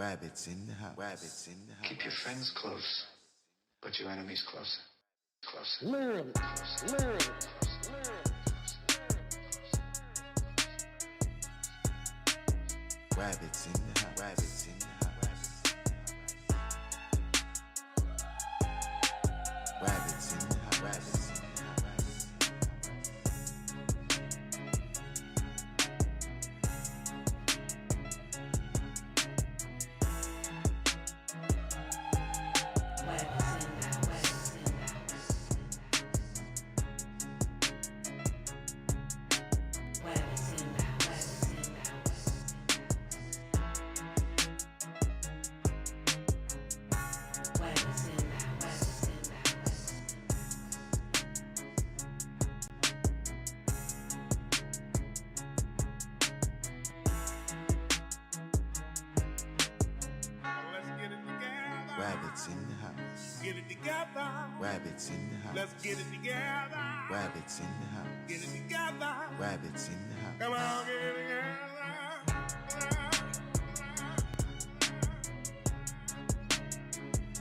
Rabbits in the house. Rabbits in the house. Keep your friends close, but your enemies closer. Closer. Literally. Literally. Rabbits in the house. Rabbits in the house. Rabbits in the house. Rabbits in the house. Rabbits in the house. Get it together. Rabbits in the house. Let's get it together. Rabbits in the house. Get it together. Rabbits in the house. Come on, get it together.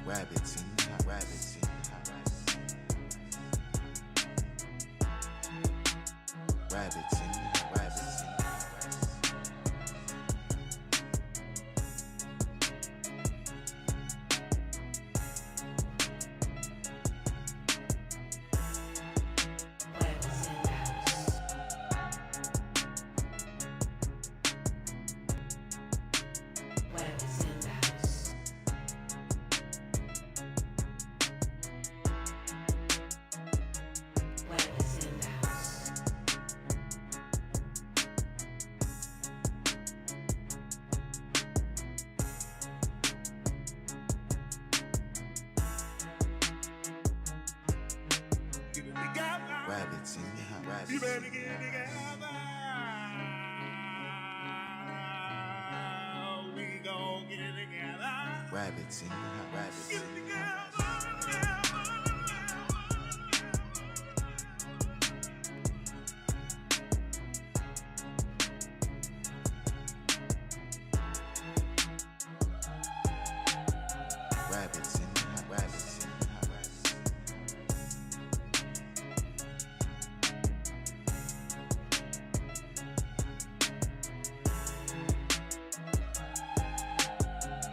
Rabbits in the house. Rabbits in the house. Rabbits in the house. Rabbits in the house. Rabbits in the house. Rabbits You better in the get it house. together. We gon' get it together. Rabbits in the house. Rabbits Get in it the together. house. Rabbits in the house. Rabbits in the house.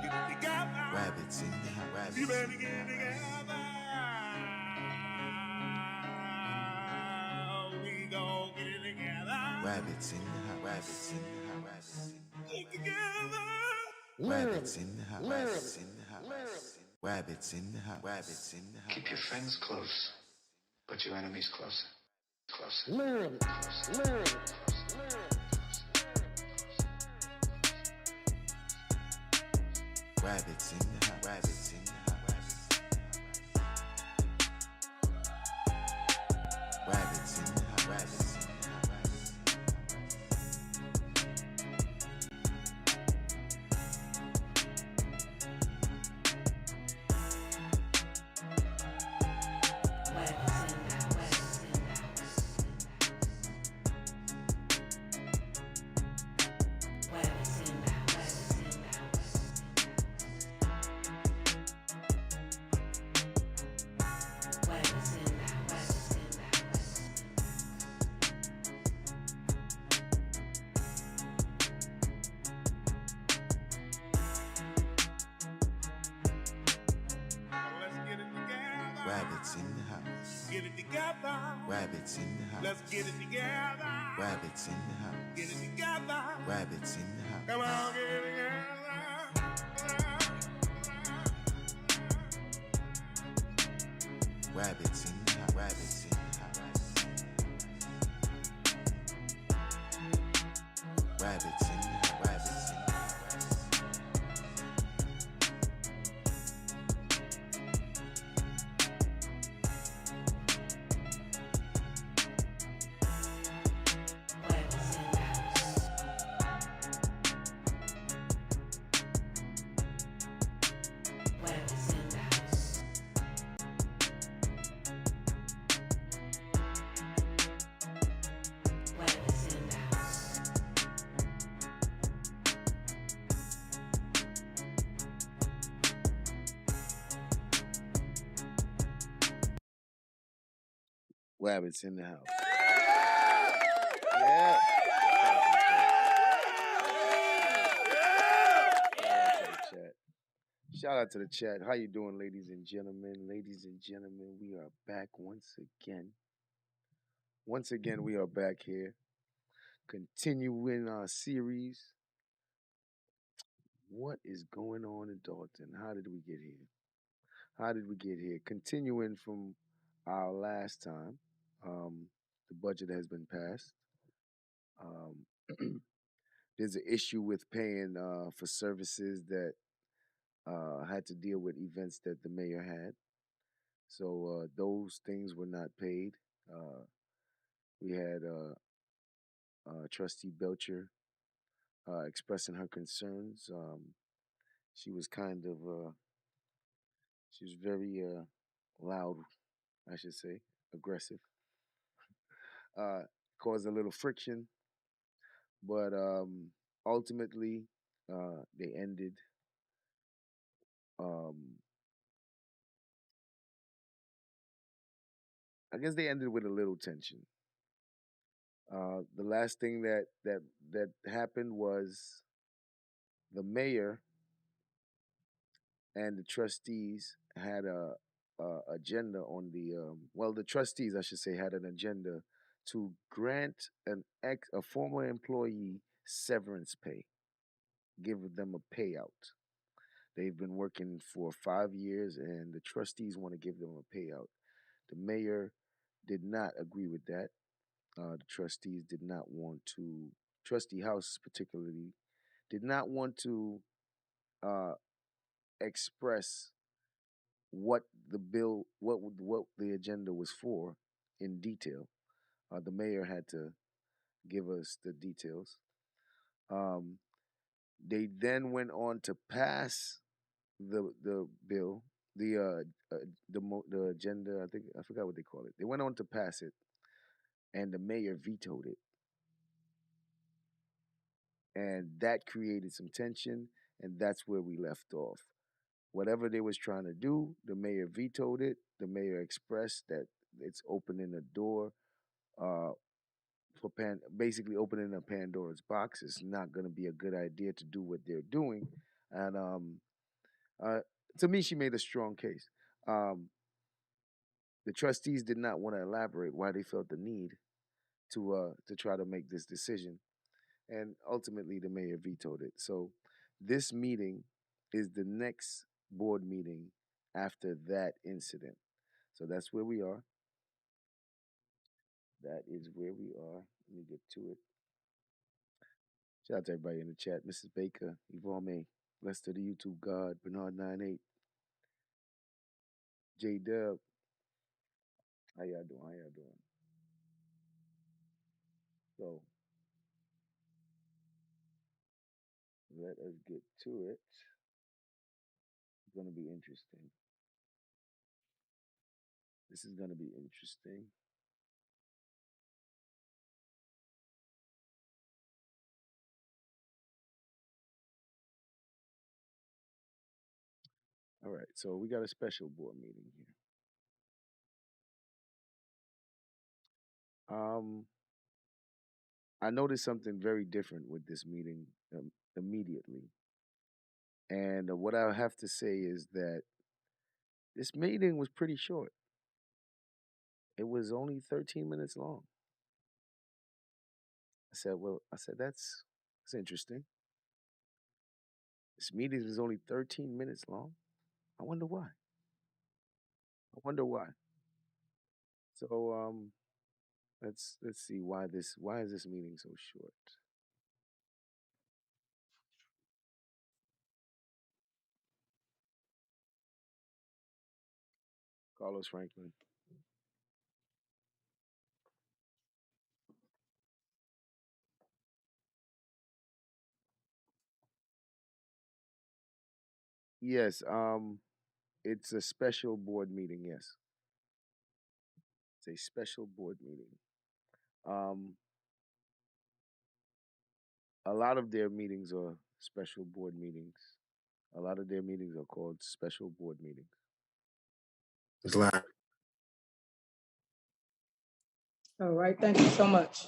Get it together. Rabbits in the house. Rabbits You in better the get it house. together. We gon' get it together. Rabbits in the house. Rabbits in the house. Rabbits in the house. Get together. Rabbits in the house. Literally. Rabbits in the house. Rabbits in the house. Rabbits in the house. Keep your friends close, but your enemies closer. Closer. Literally. Literally. Rabbits in the house. Rabbits in the house. Rabbits in the house. Rabbits in the house. Let's get it together. Rabbits in the house. Get it together. Rabbits in the house. Let's get it together. Rabbits in the house. Get it together. Rabbits in the house. Come on, get it together. Rabbits in the house. Rabbits in the house. Rabbits in the house. Rabbits in the house. Wabbits in the house. Yeah. Shout out to the chat. How you doing, ladies and gentlemen? Ladies and gentlemen, we are back once again. Once again, we are back here, continuing our series. What is going on in Dolton? How did we get here? How did we get here? Continuing from our last time, the budget has been passed. There's an issue with paying for services that had to deal with events that the mayor had. So those things were not paid. We had Trustee Belcher expressing her concerns. She was kind of, she was very loud, I should say, aggressive. Caused a little friction, but ultimately they ended. I guess they ended with a little tension. The last thing that happened was the mayor and the trustees had a agenda on the the trustees, I should say, had an agenda to grant a former employee severance pay, give them a payout. They've been working for 5 years, and the trustees want to give them a payout. The mayor did not agree with that. The trustees did not want to, Trustee House particularly, did not want to uh, express what the bill, what the agenda was for in detail. The mayor had to give us the details. Um, they then went on to pass the bill, the agenda. I think I forgot what they call it. They went on to pass it, and the mayor vetoed it, and that created some tension, and that's where we left off. Whatever they was trying to do, the mayor vetoed it. The mayor expressed that it's opening a door uh, for basically opening a Pandora's box. It's not going to be a good idea to do what they're doing, and uh, to me, she made a strong case. Um, the trustees did not want to elaborate why they felt the need to try to make this decision, and ultimately the mayor vetoed it. So this meeting is the next board meeting after that incident. So that's where we are. That is where we are. Let me get to it. Shout out to everybody in the chat. Mrs. Baker, Yvonne, blessed to the YouTube God, Bernard 98, J Dub. How y'all doing? How y'all doing? So let us get to it. It's gonna be interesting. This is gonna be interesting. All right, so we got a special board meeting here. I noticed something very different with this meeting immediately. And what I have to say is that this meeting was pretty short. It was only 13 minutes long. I said, that's interesting. This meeting is only 13 minutes long. I wonder why. I wonder why. So let's see why is this meeting so short? Carlos Franklin. Yes, it's a special board meeting, yes. It's a special board meeting. Um a lot of their meetings are special board meetings. A lot of their meetings are called special board meetings. It's like All right, thank you so much.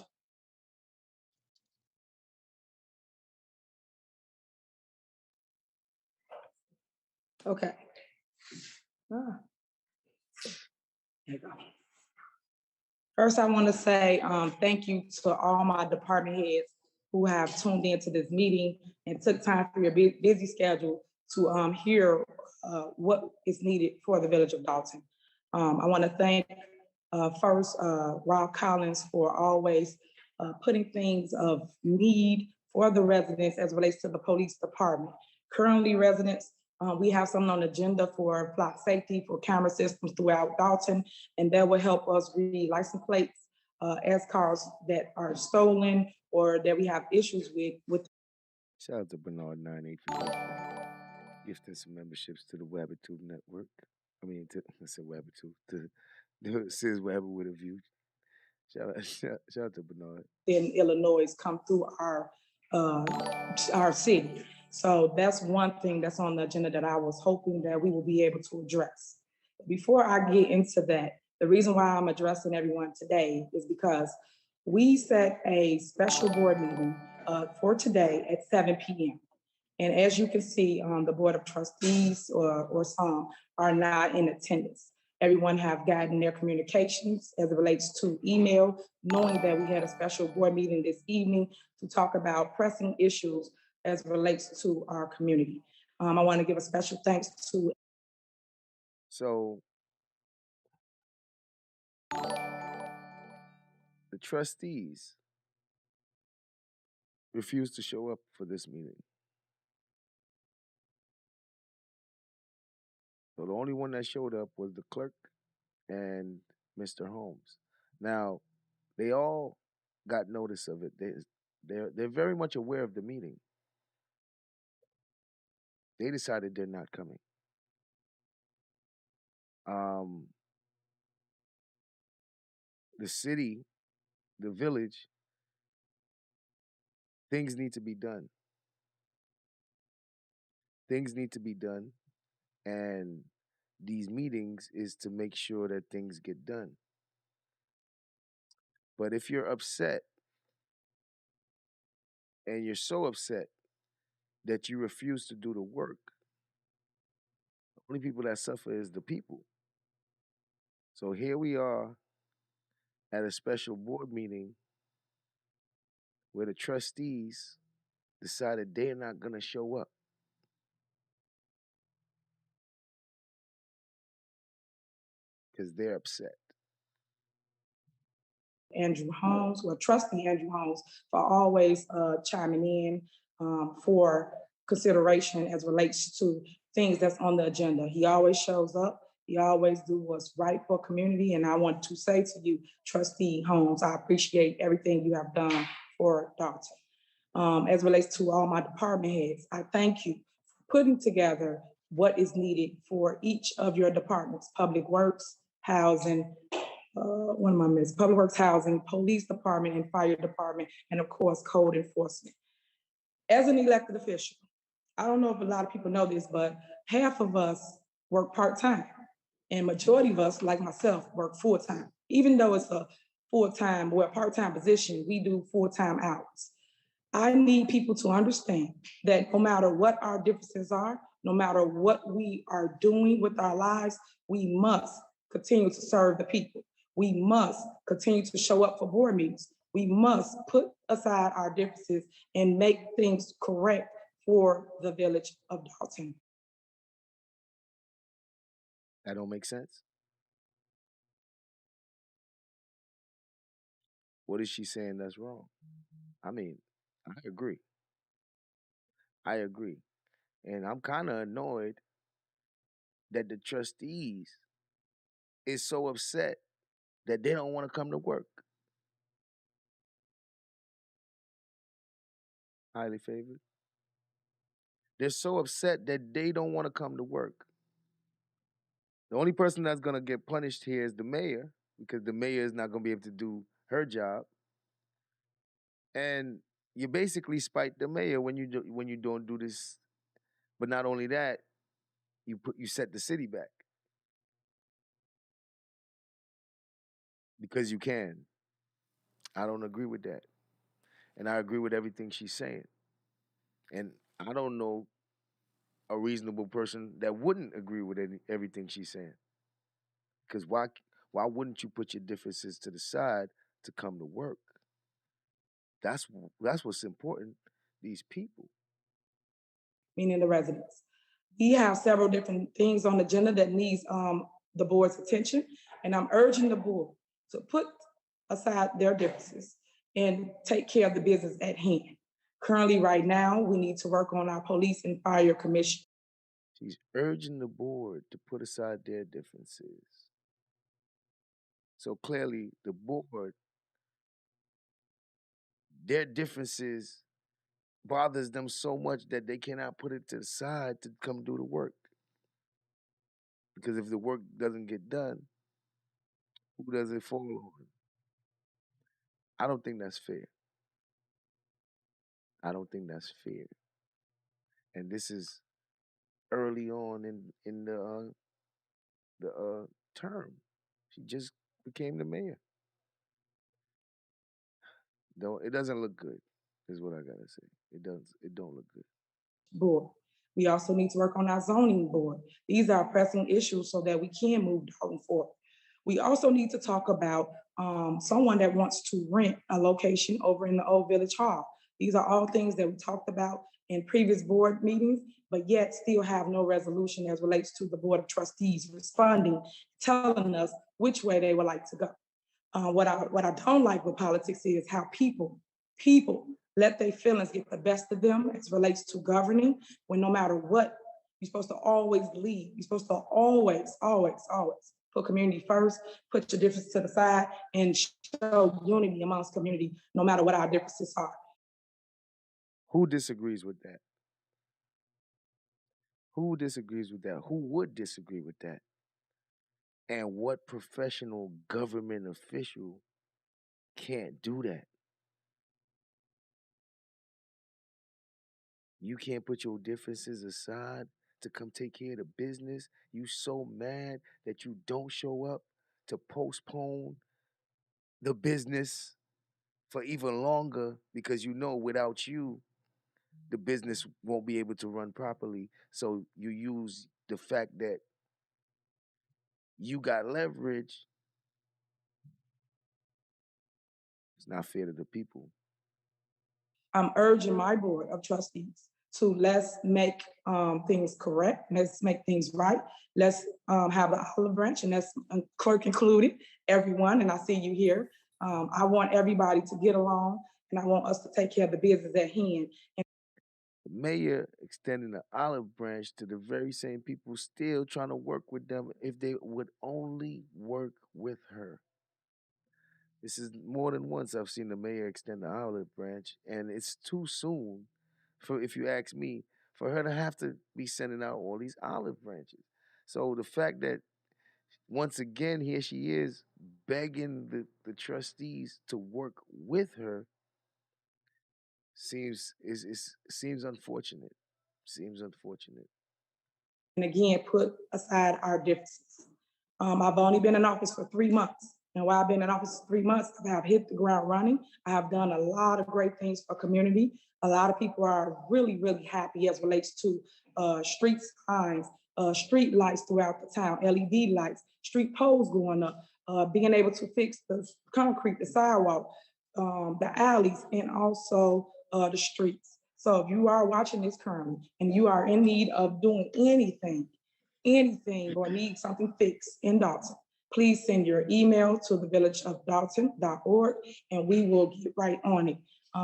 Okay. Ah, there you go. First, I want to say thank you to all my department heads who have tuned into this meeting and took time for your busy schedule to hear what is needed for the village of Dolton. I want to thank first Rob Collins for always putting things of need for the residents as relates to the police department. Currently, residents, we have something on the agenda for block safety for camera systems throughout Dolton, and that will help us read license plates as cars that are stolen or that we have issues with. Shout out to Bernard 98 for gifting some memberships to the WabbitTube network. I mean, I said WabbitTube, to the Sis Wabber with a View. Shout out to Bernard. In Illinois come through our city. So that's one thing that's on the agenda that I was hoping that we will be able to address. Before I get into that, the reason why I'm addressing everyone today is because we set a special board meeting for today at 7 p.m. And as you can see, the Board of Trustees or some are not in attendance. Everyone have gotten their communications as it relates to email, knowing that we had a special board meeting this evening to talk about pressing issues as it relates to our community. I want to give a special thanks to. So the trustees refused to show up for this meeting. So the only one that showed up was the clerk and Mr. Holmes. Now, they all got notice of it. They're very much aware of the meeting. They decided they're not coming. The city, the village, things need to be done. Things need to be done, and these meetings is to make sure that things get done. But if you're upset and you're so upset that you refuse to do the work, the only people that suffer is the people. So here we are at a special board meeting where the trustees decided they're not going to show up because they're upset. Andrew Holmes, or trustee Andrew Holmes, for always chiming in for consideration as relates to things that's on the agenda. He always shows up. He always do what's right for community. And I want to say to you, trustee Holmes, I appreciate everything you have done for Dolton. As relates to all my department heads, I thank you for putting together what is needed for each of your departments: public works, housing, one of my minutes, public works, housing, police department, and fire department, and of course, code enforcement. As an elected official, I don't know if a lot of people know this, but half of us work part-time, and majority of us, like myself, work full-time. Even though it's a full-time or part-time position, we do full-time hours. I need people to understand that no matter what our differences are, no matter what we are doing with our lives, we must continue to serve the people. We must continue to show up for board meetings. We must put aside our differences and make things correct for the village of Dolton. That don't make sense. What is she saying that's wrong? I mean, I agree. I agree. And I'm kind of annoyed that the trustees is so upset that they don't want to come to work. Highly favored. They're so upset that they don't want to come to work. The only person that's going to get punished here is the mayor, because the mayor is not going to be able to do her job. And you basically spite the mayor when you don't do this. But not only that, you set the city back because you can. I don't agree with that. And I agree with everything she's saying. And I don't know a reasonable person that wouldn't agree with everything she's saying. Because why wouldn't you put your differences to the side to come to work? That's what's important. These people. Meaning the residents. We have several different things on the agenda that needs the board's attention, and I'm urging the board to put aside their differences and take care of the business at hand. Currently, right now, we need to work on our police and fire commission. She's urging the board to put aside their differences. So clearly, the board, their differences bothers them so much that they cannot put it to the side to come do the work. Because if the work doesn't get done, who does it fall on? I don't think that's fair. I don't think that's fair. And this is early on in the term. She just became the mayor. It doesn't look good, is what I gotta say. It don't look good. Board. We also need to work on our zoning board. These are pressing issues so that we can move Dolton forward. We also need to talk about someone that wants to rent a location over in the old village hall. These are all things that we talked about in previous board meetings, but yet still have no resolution as relates to the board of trustees responding, telling us which way they would like to go. What I don't like with politics is how people let their feelings get the best of them as relates to governing, when no matter what, you're supposed to always lead. You're supposed to always put community first, put your differences to the side, and show unity amongst community, no matter what our differences are. Who disagrees with that? Who disagrees with that? Who would disagree with that? And what professional government official can't do that? You can't put your differences aside to come take care of the business. You so mad that you don't show up to postpone the business for even longer because you know without you, the business won't be able to run properly. So you use the fact that you got leverage. It's not fair to the people. I'm urging my board of trustees to let's make things correct. Let's make things right. Let's have an olive branch, and that's clerk included, everyone. And I see you here. I want everybody to get along, and I want us to take care of the business at hand. And the mayor extending the olive branch to the very same people still trying to work with them if they would only work with her. This is more than once I've seen the mayor extend the olive branch, and it's too soon for, if you ask me, for her to have to be sending out all these olive branches. So the fact that once again here she is begging the trustees to work with her seems unfortunate. Seems unfortunate. and again, put aside our differences. I've only been in office for 3 months. And while I've been in office for 3 months, I have hit the ground running. I have done a lot of great things for community. A lot of people are really, really happy as relates to street signs, street lights throughout the town, LED lights, street poles going up, being able to fix the concrete, the sidewalk, the alleys, and also the streets. So if you are watching this currently and you are in need of doing anything, or need something fixed in Dolton, please send your email to thevillageofdolton.org and we will get right on it.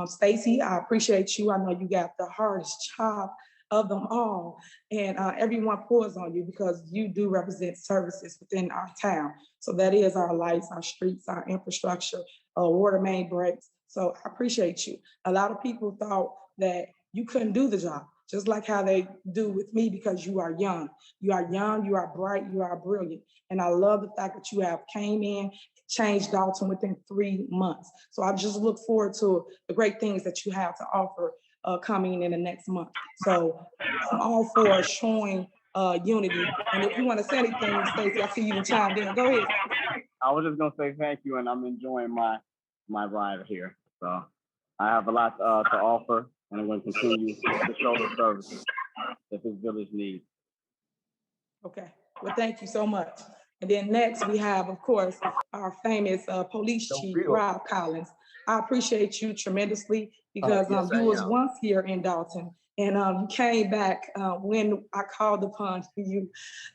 Stacy, I appreciate you. I know you got the hardest job of them all, and everyone pours on you because you do represent services within our town. So that is our lights, our streets, our infrastructure, water main breaks. So I appreciate you. A lot of people thought that you couldn't do the job, just like how they do with me, because you are young. You are young, you are bright, you are brilliant. And I love the fact that you have came in, changed Dolton within 3 months. So I just look forward to the great things that you have to offer coming in the next month. So I'm all for showing unity. And if you want to say anything, Stacey, I see you chimed in. Go ahead. I was just gonna say thank you, and I'm enjoying my my ride here. So I have a lot to offer, and I'm going to continue to show the services that this village needs. Okay, well, thank you so much. And then next we have, of course, our famous police chief, Rob Collins. I appreciate you tremendously because Yes, you I was am. once here in Dolton and you came back when I called upon you.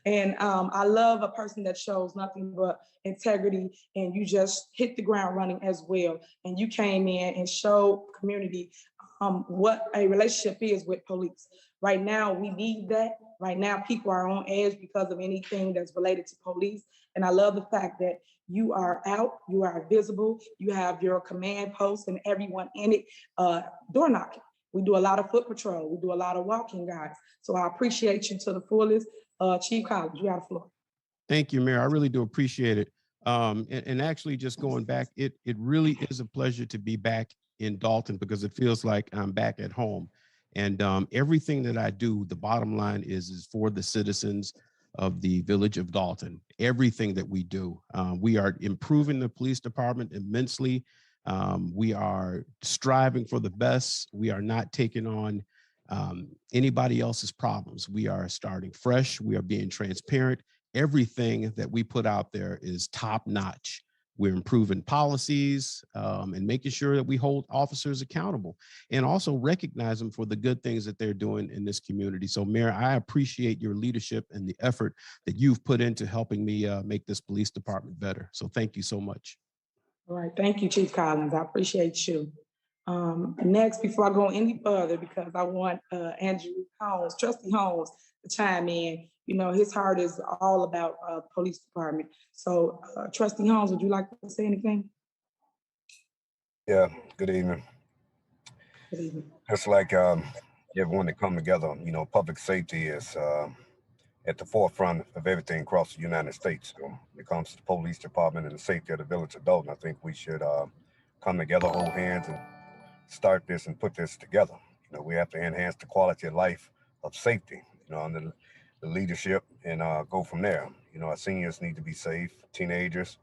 And I love a person that shows nothing but integrity and you just hit the ground running as well. And you came in and showed community what a relationship is with police. Right now, we need that. Right now, people are on edge because of anything that's related to police. And I love the fact that you are out, you are visible, you have your command post and everyone in it door knocking. We do a lot of foot patrol. We do a lot of walking guys. So I appreciate you to the fullest. Chief Collins, you got the floor. Thank you, Mayor. I really do appreciate it. And actually just going back, it really is a pleasure to be back in Dolton because it feels like I'm back at home. And everything that I do, the bottom line is for the citizens of the village of Dolton. Everything that we do, we are improving the police department immensely. We are striving for the best. We are not taking on anybody else's problems. We are starting fresh. We are being transparent. Everything that we put out there is top notch. We're improving policies and making sure that we hold officers accountable and also recognize them for the good things that they're doing in this community. So, Mayor, I appreciate your leadership and the effort that you've put into helping me make this police department better. So thank you so much. All right, thank you, Chief Collins. I appreciate you. Next, before I go any further, because I want Andrew Holmes, Trustee Holmes, to chime in. You know, his heart is all about police department. So, Trustee Holmes, would you like to say anything? Yeah, good evening. Good evening. Just like everyone to come together, you know, public safety is at the forefront of everything across the United States. So when it comes to the police department and the safety of the village of Dolton, I think we should come together, hold hands, and start this and put this together. You know, we have to enhance the quality of life of safety, you know, under the leadership and go from there. You know, our seniors need to be safe, teenagers,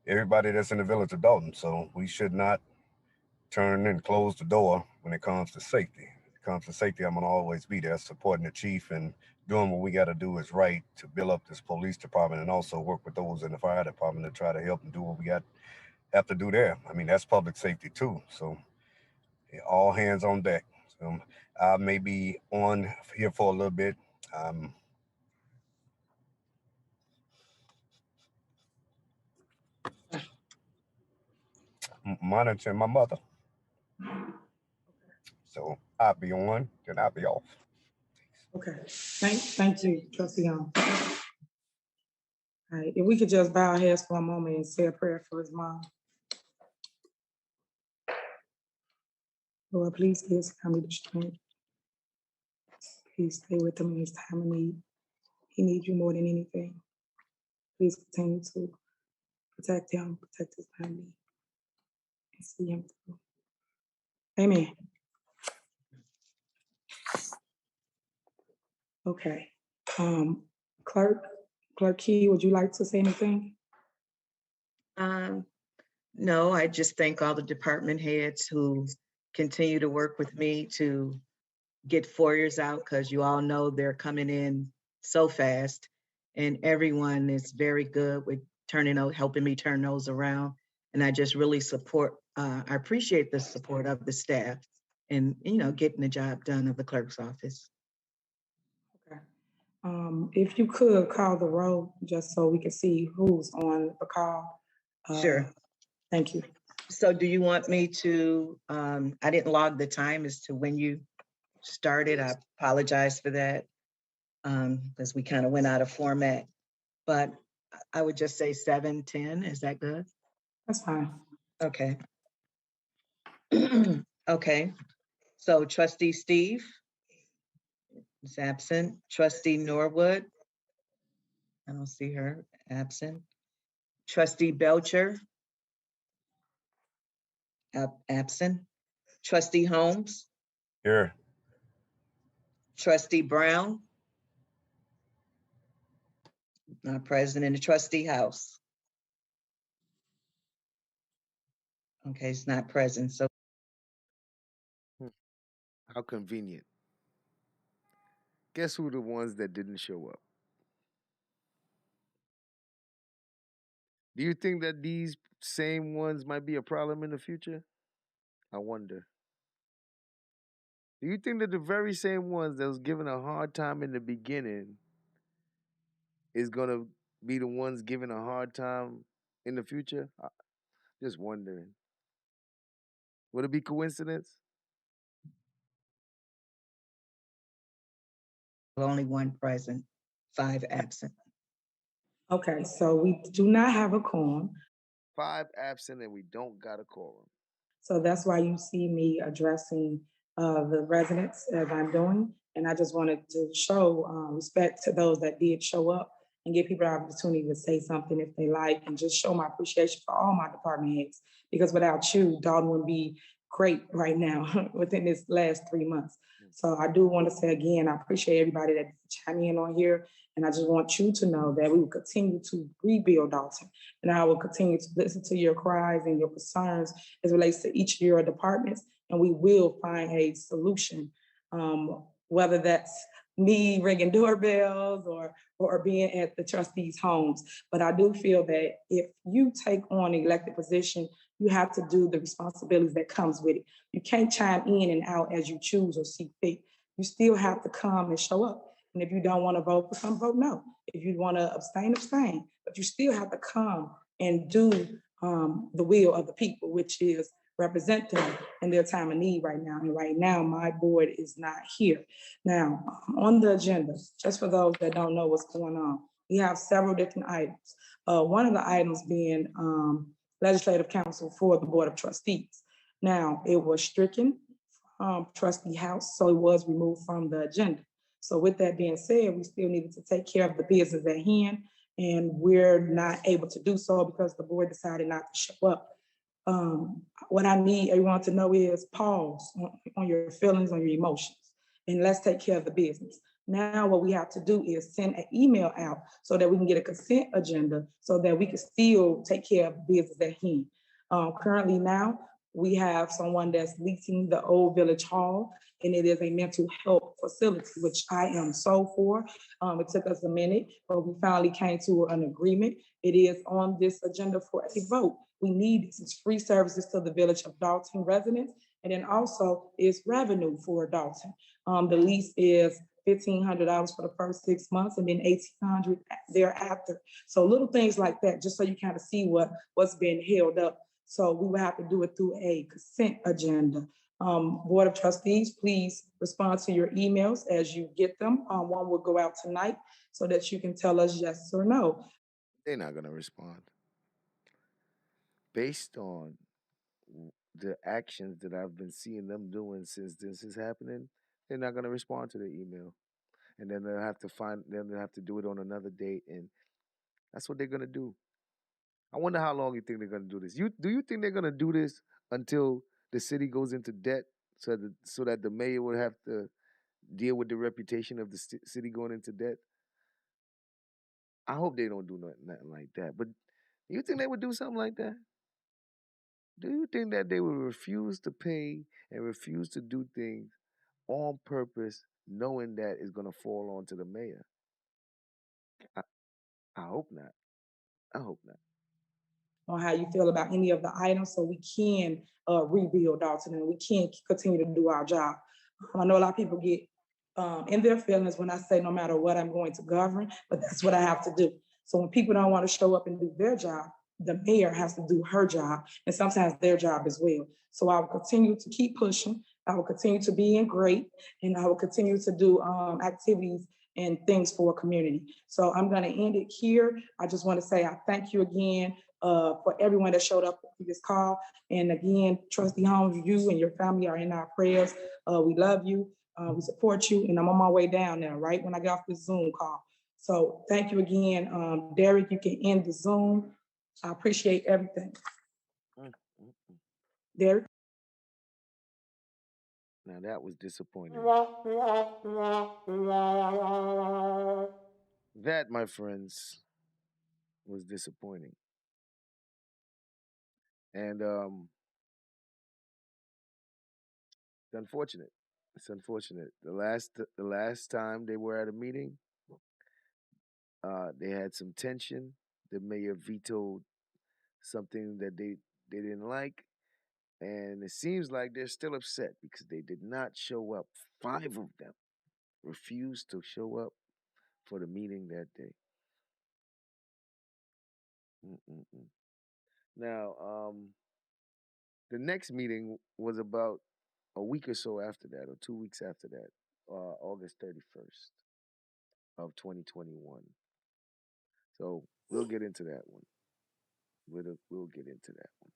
everybody that's in the village of Dolton. So we should not turn and close the door when it comes to safety. When it comes to safety, I'm gonna always be there supporting the chief and doing what we got to do is right to build up this police department and also work with those in the fire department to try to help and do what we have to do there. I mean, that's public safety too. So yeah, all hands on deck. So I may be on here for a little bit. Um, Monitoring my mother. So I'll be on, then I'll be off. Okay, thank you, Trustee Holmes. All right, if we could just bow our heads for a moment and say a prayer for his mom. Lord, please give his family the strength. Please stay with him in his time of need. He needs you more than anything. Please continue to protect him, protect his family, and see him through. Amen. Okay. Clerk Key, would you like to say anything? No, I just thank all the department heads who continue to work with me to get foyers out because you all know they're coming in so fast, and everyone is very good with helping me turn those around. And I just really I appreciate the support of the staff and, you know, getting the job done of the clerk's office. Okay. If you could call the roll just so we can see who's on the call. Sure. Thank you. So do you want me to, I didn't log the time as to when you started. I apologize for that because we kind of went out of format, but I would just say 7:10. Is that good? That's fine. Okay. Okay. So Trustee Steve is absent. Trustee Norwood, I don't see her, absent. Trustee Belcher, absent. Trustee Holmes. Here. Trustee Brown, not present in the trustee house. Okay, it's not present, so How convenient. Guess who the ones that didn't show up? Do you think that these same ones might be a problem in the future? I wonder. Do you think that the very same ones that was given a hard time in the beginning is gonna be the ones given a hard time in the future? Just wondering. Would it be coincidence? only one present, 5 absent. Okay, so we do not have a quorum. 5 absent and we don't got a quorum. So that's why you see me addressing the residents as I'm doing. And I just wanted to show respect to those that did show up and give people the opportunity to say something if they like, and just show my appreciation for all my department heads. Because without you, Dalton would be great right now within this last 3 months. So I do want to say again, I appreciate everybody that chime in on here. And I just want you to know that we will continue to rebuild Dalton. And I will continue to listen to your cries and your concerns as it relates to each of your departments. And we will find a solution, whether that's me ringing doorbells or being at the trustees' homes. But I do feel that if you take on an elected position, you have to do the responsibilities that comes with it. You can't chime in and out as you choose or see fit. You still have to come and show up. And if you don't want to vote for some, vote no. If you want to abstain, abstain. But you still have to come and do the will of the people, which is represent them in their time of need right now. And right now, my board is not here. Now, on the agenda, just for those that don't know what's going on, we have several different items. One of the items being legislative council for the Board of Trustees. Now, it was stricken from Trustee House, so it was removed from the agenda. So with that being said, we still needed to take care of the business at hand, and we're not able to do so because the board decided not to show up. What I need everyone to know is pause on your feelings, on your emotions, and let's take care of the business. Now what we have to do is send an email out so that we can get a consent agenda so that we can still take care of the business at hand. Currently now, we have someone that's leasing the old Village Hall, and it is a mental health facility, which I am so for. It took us a minute, but we finally came to an agreement. It is on this agenda for a vote. We need this. It's free services to the Village of Dolton residents, and then also is revenue for Dolton. The lease is $1,500 for the first 6 months, and then $1,800 thereafter. So little things like that, just so you kind of see what's being held up. So we will have to do it through a consent agenda. Board of Trustees, please respond to your emails as you get them. One will go out tonight so that you can tell us yes or no. They're not going to respond. Based on the actions that I've been seeing them doing since this is happening, they're not going to respond to the email. And then they'll have to do it on another date. And that's what they're going to do. I wonder how long you think they're going to do this. Do you think they're going to do this until the city goes into debt so that the mayor would have to deal with the reputation of the city going into debt? I hope they don't do nothing like that. But do you think they would do something like that? Do you think that they would refuse to pay and refuse to do things on purpose, knowing that it's going to fall onto the mayor? I hope not. I hope not. On how you feel about any of the items so we can rebuild Dalton and we can continue to do our job. I know a lot of people get in their feelings when I say no matter what, I'm going to govern, but that's what I have to do. So when people don't want to show up and do their job, the mayor has to do her job and sometimes their job as well. So I will continue to keep pushing. I will continue to be in great, and I will continue to do activities and things for a community. So I'm going to end it here. I just want to say I thank you again for everyone that showed up for this call. And again, Trustee Holmes, you and your family are in our prayers. We love you. We support you. And I'm on my way down now, right when I get off this Zoom call. So thank you again. Derek, you can end the Zoom. I appreciate everything. Derek? Now that was disappointing. That, my friends, was disappointing. And unfortunate. It's unfortunate. The last time they were at a meeting, they had some tension. The mayor vetoed something that they didn't like, and it seems like they're still upset because they did not show up. 5 of them refused to show up for the meeting that day. Mm-mm-mm. Now, the next meeting was about a week or so after that, or 2 weeks after that, August 31st of 2021. So we'll get into that one. We'll get into that one.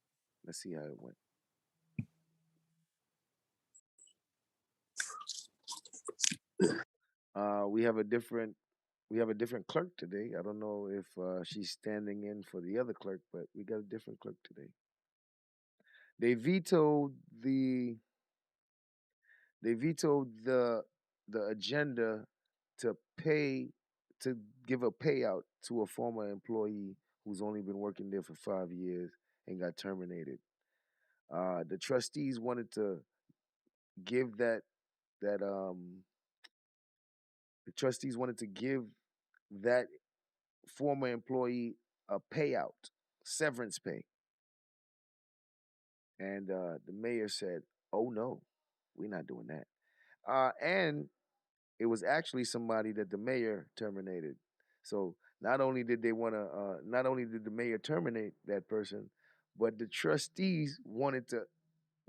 Let's see how it went. We have a different clerk today. I don't know if she's standing in for the other clerk, but we got a different clerk today. They vetoed the agenda to give a payout to a former employee who's only been working there for 5 years and got terminated. The trustees wanted to give that the trustees wanted to give that former employee a payout, severance pay. And the mayor said, "Oh no, we're not doing that." And it was actually somebody that the mayor terminated. So not only did the mayor terminate that person, but the trustees wanted to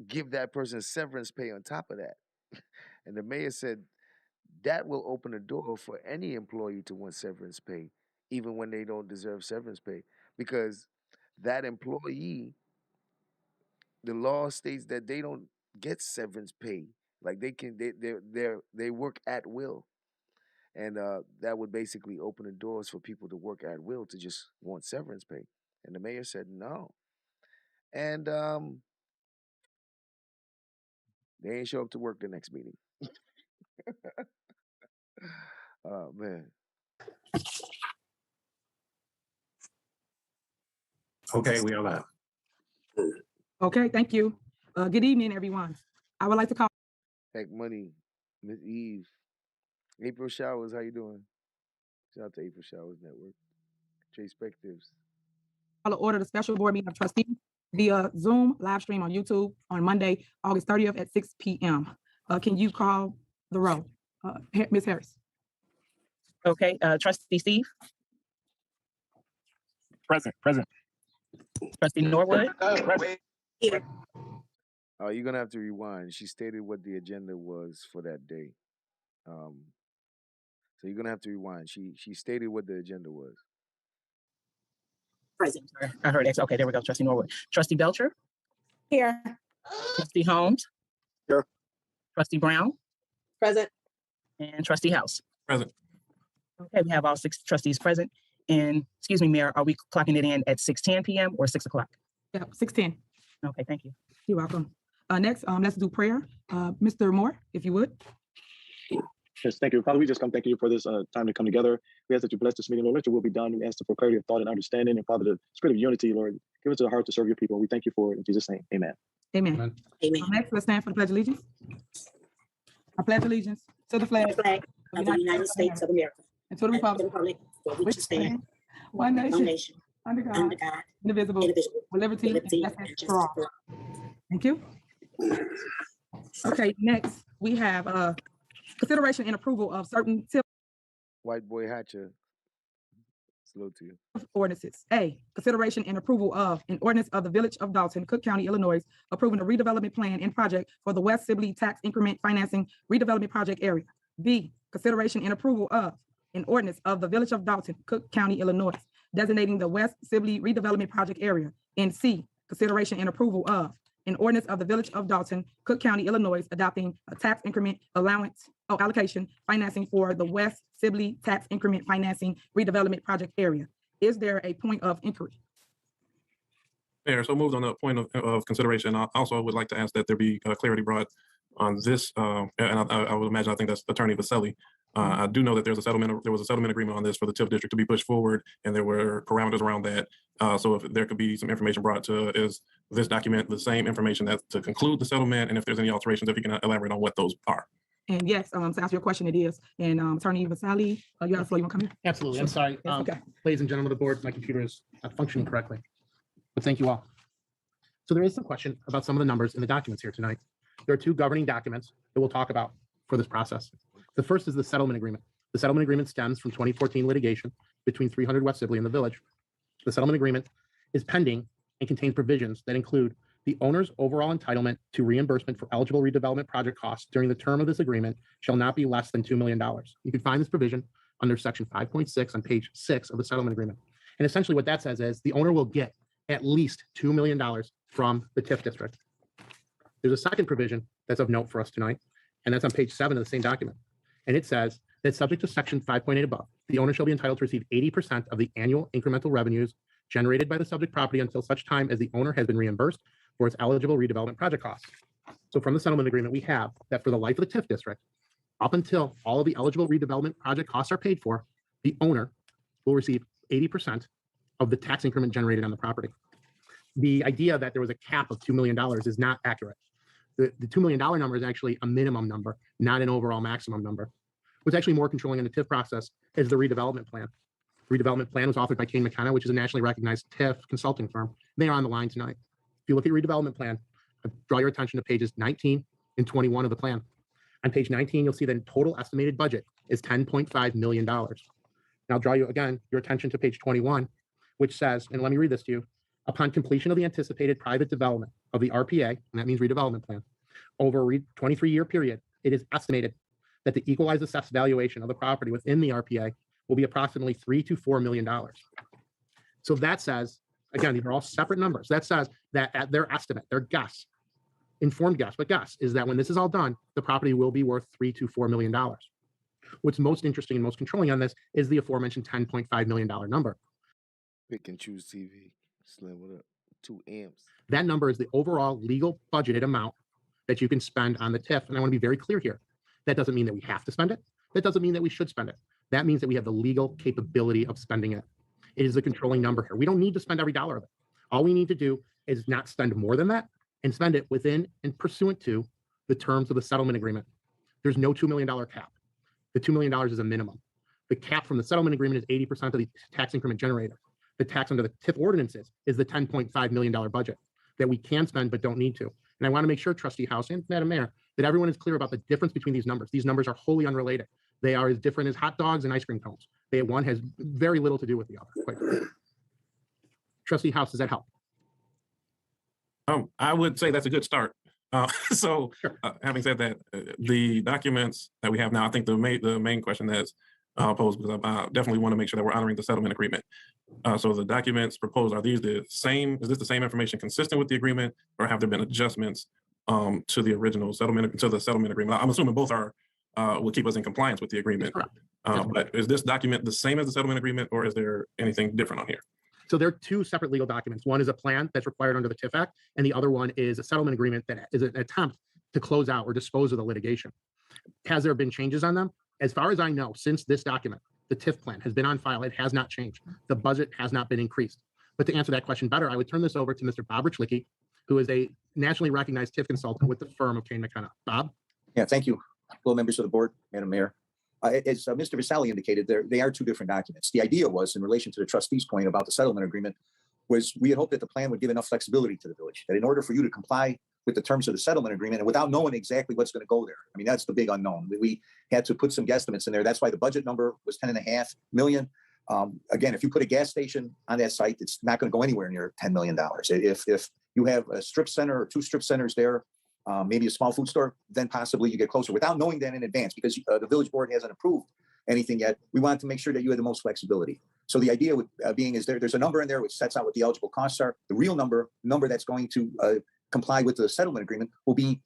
give that person severance pay on top of that. And the mayor said that will open the door for any employee to want severance pay, even when they don't deserve severance pay, because that employee, the law states that they don't get severance pay. Like they work at will, and that would basically open the doors for people to work at will to just want severance pay. And the mayor said no, and they ain't show up to work the next meeting. Oh man. Okay, we are live. Okay, thank you. Good evening, everyone. I would like to call Heck Money, Miss Eve, April Showers. How you doing? Shout out to April Showers Network. Trey Spectives. to order the special board meeting of trustees via Zoom live stream on YouTube on Monday, August 30th at 6 p.m. Can you call the roll? Ms. Harris. Okay, Trustee Steve, Present. Trustee Norwood, You're gonna have to rewind. She stated what the agenda was for that day. So you're gonna have to rewind. She stated what the agenda was. present. I heard X. Okay, there we go. Trustee Norwood. Trustee Belcher, Here. Trustee Holmes, Here. Trustee Brown, Present. and Trustee House. Present. Okay, we have all 6 trustees present. And excuse me, Mayor, are we clocking it in at 6:10 p.m. or 6 o'clock? Yeah, 6:10. Okay, thank you. You're welcome. Next, let's do prayer. Mr. Moore, if you would. Yes, thank you. Father, we just come thanking you for this time to come together. We ask that you bless this meeting, Lord. Let your will be done. We ask for clarity of thought and understanding. And Father, the spirit of unity, Lord, give us the heart to serve your people. We thank you for it. In Jesus' name, amen. Amen. Next, let's stand for the Pledge of Allegiance. I pledge allegiance to the flag of the United States of America and to the republic for which it stands, one one nation, nation, under God, under God, indivisible, indivisible, with liberty with liberty and and justice justice for all. for all. Thank you. Okay, next we have consideration and approval of certain White Boy Hatcher. Salute to you. ordinances. A, consideration and approval of an ordinance of the Village of Dolton, Cook County, Illinois, approving a redevelopment plan and project for the West Sibley Tax Increment Financing Redevelopment Project area. B, consideration and approval of an ordinance of the Village of Dolton, Cook County, Illinois, designating the West Sibley Redevelopment Project area. And C, consideration and approval of an ordinance of the Village of Dolton, Cook County, Illinois, adopting a tax increment allocation financing for the West Sibley Tax Increment Financing Redevelopment Project area. Is there a point of inquiry? Mayor, so moved on the point of consideration. I also would like to ask that there be clarity brought on this, and I would imagine, I think that's Attorney Vaselli, I do know that there was a settlement agreement on this for the TIF district to be pushed forward, and there were parameters around that. So if there could be some information brought to, is this document the same information that to conclude the settlement, and if there's any alterations, if you can elaborate on what those are. And yes, to answer your question, it is. And Attorney Vasali, you have the floor. You want to come here? Absolutely. I'm sorry. That's okay. Ladies and gentlemen of the board, my computer is not functioning correctly. But thank you all. So there is some question about some of the numbers in the documents here tonight. There are two governing documents that we'll talk about for this process. The first is the settlement agreement. The settlement agreement stems from 2014 litigation between 300 West Sibley and the village. The settlement agreement is pending and contains provisions that include the owner's overall entitlement to reimbursement for eligible redevelopment project costs during the term of this agreement shall not be less than $2 million. You can find this provision under section 5.6 on page 6 of the settlement agreement. And essentially what that says is the owner will get at least $2 million from the TIF district. There's a second provision that's of note for us tonight, and that's on page 7 of the same document. And it says that subject to section 5.8 above, the owner shall be entitled to receive 80% of the annual incremental revenues generated by the subject property until such time as the owner has been reimbursed for its eligible redevelopment project costs. So from the settlement agreement, we have that for the life of the TIF district, up until all of the eligible redevelopment project costs are paid for, the owner will receive 80% of the tax increment generated on the property. The idea that there was a cap of $2 million is not accurate. The $2 million number is actually a minimum number, not an overall maximum number. What's actually more controlling in the TIF process is the redevelopment plan. The redevelopment plan was authored by Kane McKenna, which is a nationally recognized TIF consulting firm. They are on the line tonight. If you look at your redevelopment plan, I draw your attention to pages 19 and 21 of the plan. On page 19, you'll see that total estimated budget is $10.5 million. Now I'll draw your attention to page 21, which says, and let me read this to you, upon completion of the anticipated private development of the RPA, and that means redevelopment plan, over a 23-year period, it is estimated that the equalized assessed valuation of the property within the RPA will be approximately $3 to $4 million. So that says, again, these are all separate numbers. That says that at their estimate, their guess, informed guess, but guess, is that when this is all done, the property will be worth $3 to $4 million. What's most interesting and most controlling on this is the aforementioned $10.5 million number. Pick and choose TV. Slim with up 2 amps. That number is the overall legal budgeted amount that you can spend on the TIF. And I want to be very clear here. That doesn't mean that we have to spend it. That doesn't mean that we should spend it. That means that we have the legal capability of spending it. It is the controlling number here. We don't need to spend every dollar of it. All we need to do is not spend more than that and spend it within and pursuant to the terms of the settlement agreement. There's no $2 million cap. The $2 million is a minimum. The cap from the settlement agreement is 80% of the tax increment generated. The tax under the TIF ordinances is the $10.5 million budget that we can spend but don't need to. And I want to make sure, Trustee House and Madam Mayor, that everyone is clear about the difference between these numbers. These numbers are wholly unrelated. They are as different as hot dogs and ice cream cones. One has very little to do with the other. Quite frankly. Trustee House, does that help? I would say that's a good start. Having said that, the documents that we have now, I think the main question that's posed, because I definitely want to make sure that we're honoring the settlement agreement. So the documents proposed, are these the same? Is this the same information consistent with the agreement, or have there been adjustments to the original settlement, to the settlement agreement? I'm assuming both are will keep us in compliance with the agreement. But is this document the same as the settlement agreement, or is there anything different on here? So there are two separate legal documents. One is a plan that's required under the TIF Act, and the other one is a settlement agreement that is an attempt to close out or dispose of the litigation. Has there been changes on them? As far as I know, since this document, the TIF plan has been on file, it has not changed. The budget has not been increased. But to answer that question better, I would turn this over to Mr. Bob Richlicki, who is a nationally recognized TIF consultant with the firm of Kane McKenna. Bob? Yeah, thank you. Fellow members of the board, Madam Mayor. As Mr. Vasali indicated, they are two different documents. The idea was, in relation to the trustees' point about the settlement agreement, was we had hoped that the plan would give enough flexibility to the village, that in order for you to comply with the terms of the settlement agreement and without knowing exactly what's going to go there. I mean, that's the big unknown. We had to put some guesstimates in there. That's why the budget number was $10.5 million. Again, if you put a gas station on that site, it's not going to go anywhere near $10 million. If you have a strip center or 2 strip centers there, maybe a small food store, then possibly you get closer without knowing that in advance, because the village board hasn't approved anything yet. We wanted to make sure that you had the most flexibility. So the idea being is there's a number in there which sets out what the eligible costs are. The real number that's going to comply with the settlement agreement will be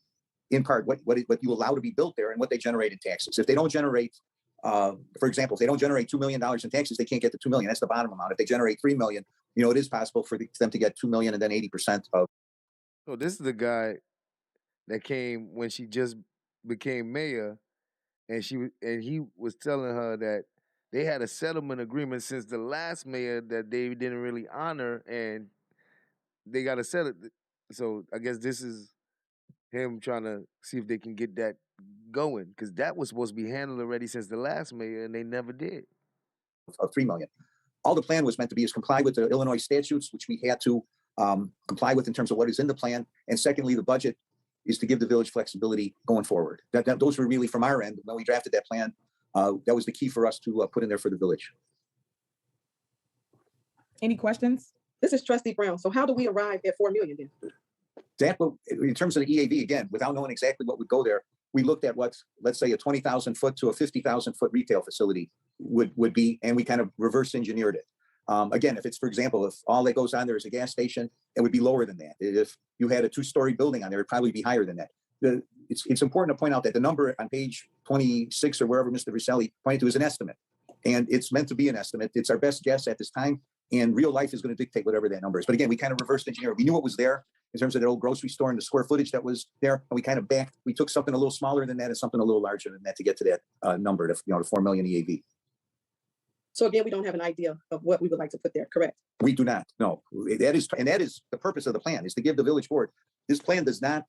in part what you allow to be built there and what they generate in taxes. If they don't generate, for example, if they don't generate $2 million in taxes, they can't get the $2 million. That's the bottom amount. If they generate $3 million, it is possible for them to get $2 million and then 80% of. So this is the guy that came when she just became mayor and he was telling her that they had a settlement agreement since the last mayor that they didn't really honor, and they got to settle. So I guess this is him trying to see if they can get that going, because that was supposed to be handled already since the last mayor, and they never did. Of 3 million. All the plan was meant to be is comply with the Illinois statutes, which we had to comply with in terms of what is in the plan. And secondly, the budget is to give the village flexibility going forward. Those were really from our end when we drafted that plan. That was the key for us to put in there for the village. Any questions? This is Trustee Brown. So how do we arrive at 4 million then? That, in terms of the EAV, again, without knowing exactly what would go there, we looked at what, let's say, a 20,000 foot to a 50,000 foot retail facility would be, and we kind of reverse engineered it. Again, if it's, for example, if all that goes on there is a gas station, it would be lower than that. If you had a 2-story building on there, it'd probably be higher than that. It's important to point out that the number on page 26 or wherever Mr. Viselli pointed to is an estimate, and it's meant to be an estimate. It's our best guess at this time, and real life is going to dictate whatever that number is. But again, we kind of reversed engineer. We knew what was there in terms of that old grocery store and the square footage that was there, and we kind of we took something a little smaller than that and something a little larger than that to get to that number, to, the 4 million EAV. So again, we don't have an idea of what we would like to put there, correct? We do not. No, that is the purpose of the plan, is to give the village board. This plan does not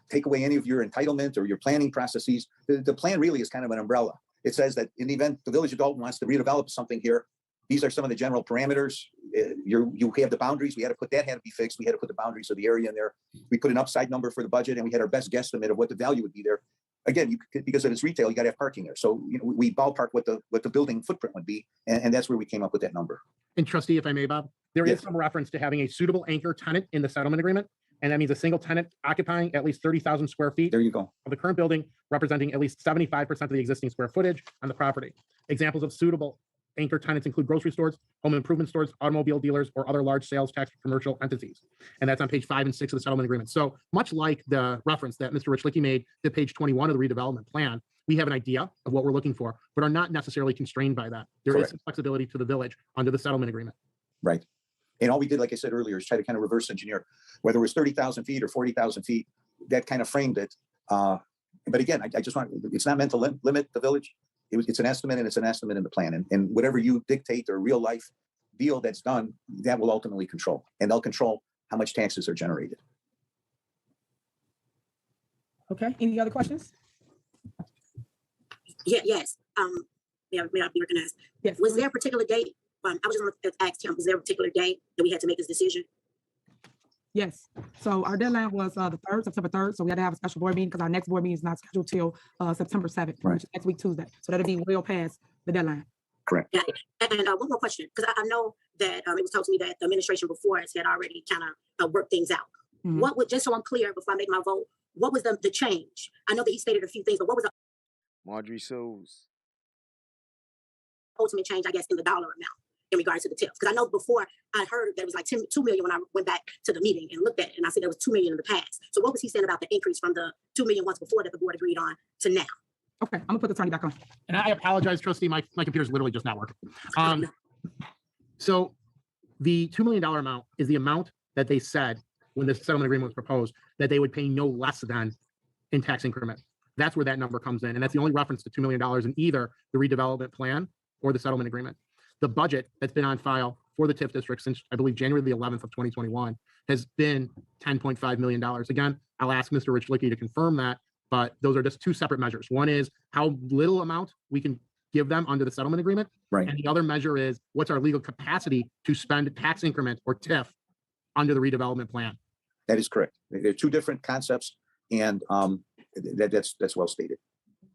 take away any of your entitlement or your planning processes. The plan really is kind of an umbrella. It says that in the event the village of Dolton wants to redevelop something here, these are some of the general parameters. You have the boundaries. We had to put that had to be fixed. We had to put the boundaries of the area in there. We put an upside number for the budget, and we had our best guesstimate of what the value would be there. Again, because it's retail, you got to have parking there. So we ballpark what the building footprint would be, and that's where we came up with that number. And trustee, if I may, Bob, there is some reference to having a suitable anchor tenant in the settlement agreement. And that means a single tenant occupying at least 30,000 square feet. There you go. Of the current building, representing at least 75% of the existing square footage on the property. Examples of suitable anchor tenants include grocery stores, home improvement stores, automobile dealers, or other large sales tax commercial entities. And that's on page 5 and 6 of the settlement agreement. So much like the reference that Mr. Richlicki made to page 21 of the redevelopment plan, we have an idea of what we're looking for, but are not necessarily constrained by that. There is some flexibility to the village under the settlement agreement. Right. And all we did, like I said earlier, is try to kind of reverse engineer, whether it was 30,000 feet or 40,000 feet, that kind of framed it. But again, I just want, it's not meant to limit the village. It's an estimate, and it's an estimate in the plan. And whatever you dictate or real life deal that's done, that will ultimately control. And they'll control how much taxes are generated. Okay, any other questions? Yeah, yes. May I be recognized? Yes. Was there a particular date? I was just going to ask him, was there a particular date that we had to make this decision? Yes. So our deadline was the 3rd, September 3rd. So we had to have a special board meeting because our next board meeting is not scheduled till September 7th, which is next week, Tuesday. So that'll be well past the deadline. Correct. Yeah. And one more question, because I know that it was told to me that the administration before us had already kind of worked things out. Mm-hmm. What would, just so I'm clear before I make my vote, what was the change? I know that he stated a few things, but what was the Marjorie Souls. ultimate change, I guess, in the dollar amount in regards to the tips? Because I know before I heard that it was like 2 million when I went back to the meeting and looked at it, and I said there was 2 million in the past. So what was he saying about the increase from the 2 million once before that the board agreed on to now? Okay, I'm gonna put the attorney back on. And I apologize, trustee, my computer's literally just not working. So the $2 million amount is the amount that they said when this settlement agreement was proposed that they would pay no less than in tax increment. That's where that number comes in. And that's the only reference to $2 million in either the redevelopment plan or the settlement agreement. The budget that's been on file for the TIF district since, I believe, January the 11th of 2021 has been $10.5 million. Again, I'll ask Mr. Richlicki to confirm that, but those are just two separate measures. One is how little amount we can give them under the settlement agreement. Right. And the other measure is what's our legal capacity to spend tax increment or TIF under the redevelopment plan. That is correct. They're two different concepts, and that's well stated.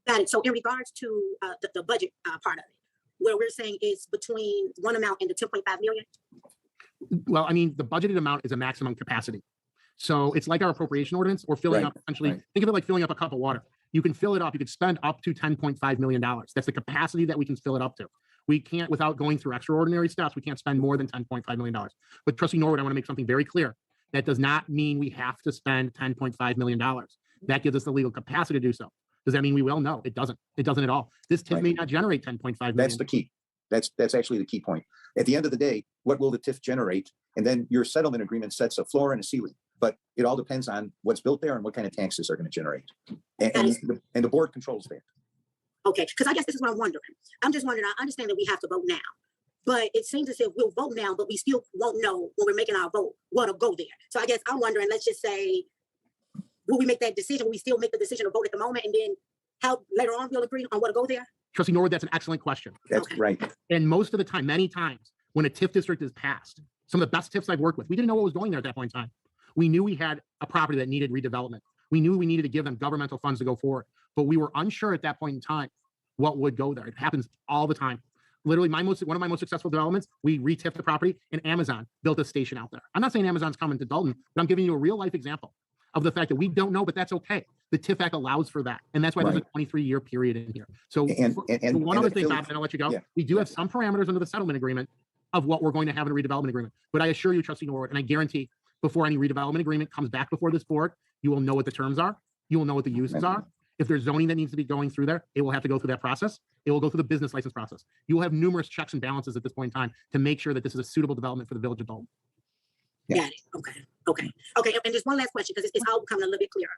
Got it. So in regards to the budget part of it, where we're saying is between one amount and the 10.5 million? Well, I mean, the budgeted amount is a maximum capacity. So it's like our appropriation ordinance or filling up, essentially, think of it like filling up a cup of water. You can fill it up, you could spend up to $10.5 million. That's the capacity that we can fill it up to. We can't, without going through extraordinary steps, we can't spend more than $10.5 million. But Trustee Norwood, I want to make something very clear. That does not mean we have to spend $10.5 million. That gives us the legal capacity to do so. Does that mean we will? No, it doesn't. It doesn't at all. This TIF may not generate 10.5 million. That's the key. That's actually the key point. At the end of the day, what will the TIF generate? And then your settlement agreement sets a floor and a ceiling. But it all depends on what's built there and what kind of taxes are going to generate. And the board controls that. Okay, because I guess this is what I'm wondering. I'm just wondering, I understand that we have to vote now, but it seems as if we'll vote now, but we still won't know when we're making our vote what'll go there. So I guess I'm wondering, let's just say, will we make that decision? Will we still make the decision to vote at the moment, and then how later on we'll agree on what'll go there? Trustee Norwood, that's an excellent question. That's right. And most of the time, many times, when a TIF district is passed, some of the best TIFs I've worked with, we didn't know what was going there at that point in time. We knew we had a property that needed redevelopment. We knew we needed to give them governmental funds to go forward, but we were unsure at that point in time what would go there. It happens all the time. Literally, one of my most successful developments, we re-TIFed the property and Amazon built a station out there. I'm not saying Amazon's coming to Dolton, but I'm giving you a real life example of the fact that we don't know, but that's okay. The TIF Act allows for that. And that's why there's a 23-year period in here. So one other thing, Bob, and I'll let you go. Yeah. We do have some parameters under the settlement agreement of what we're going to have in a redevelopment agreement. But I assure you, Trustee Norwood, and I guarantee before any redevelopment agreement comes back before this board, you will know what the terms are. You will know what the uses are. If there's zoning that needs to be going through there, it will have to go through that process. It will go through the business license process. You will have numerous checks and balances at this point in time to make sure that this is a suitable development for the village of Dolton. Got it. Okay. And just one last question, because it's all becoming a little bit clearer.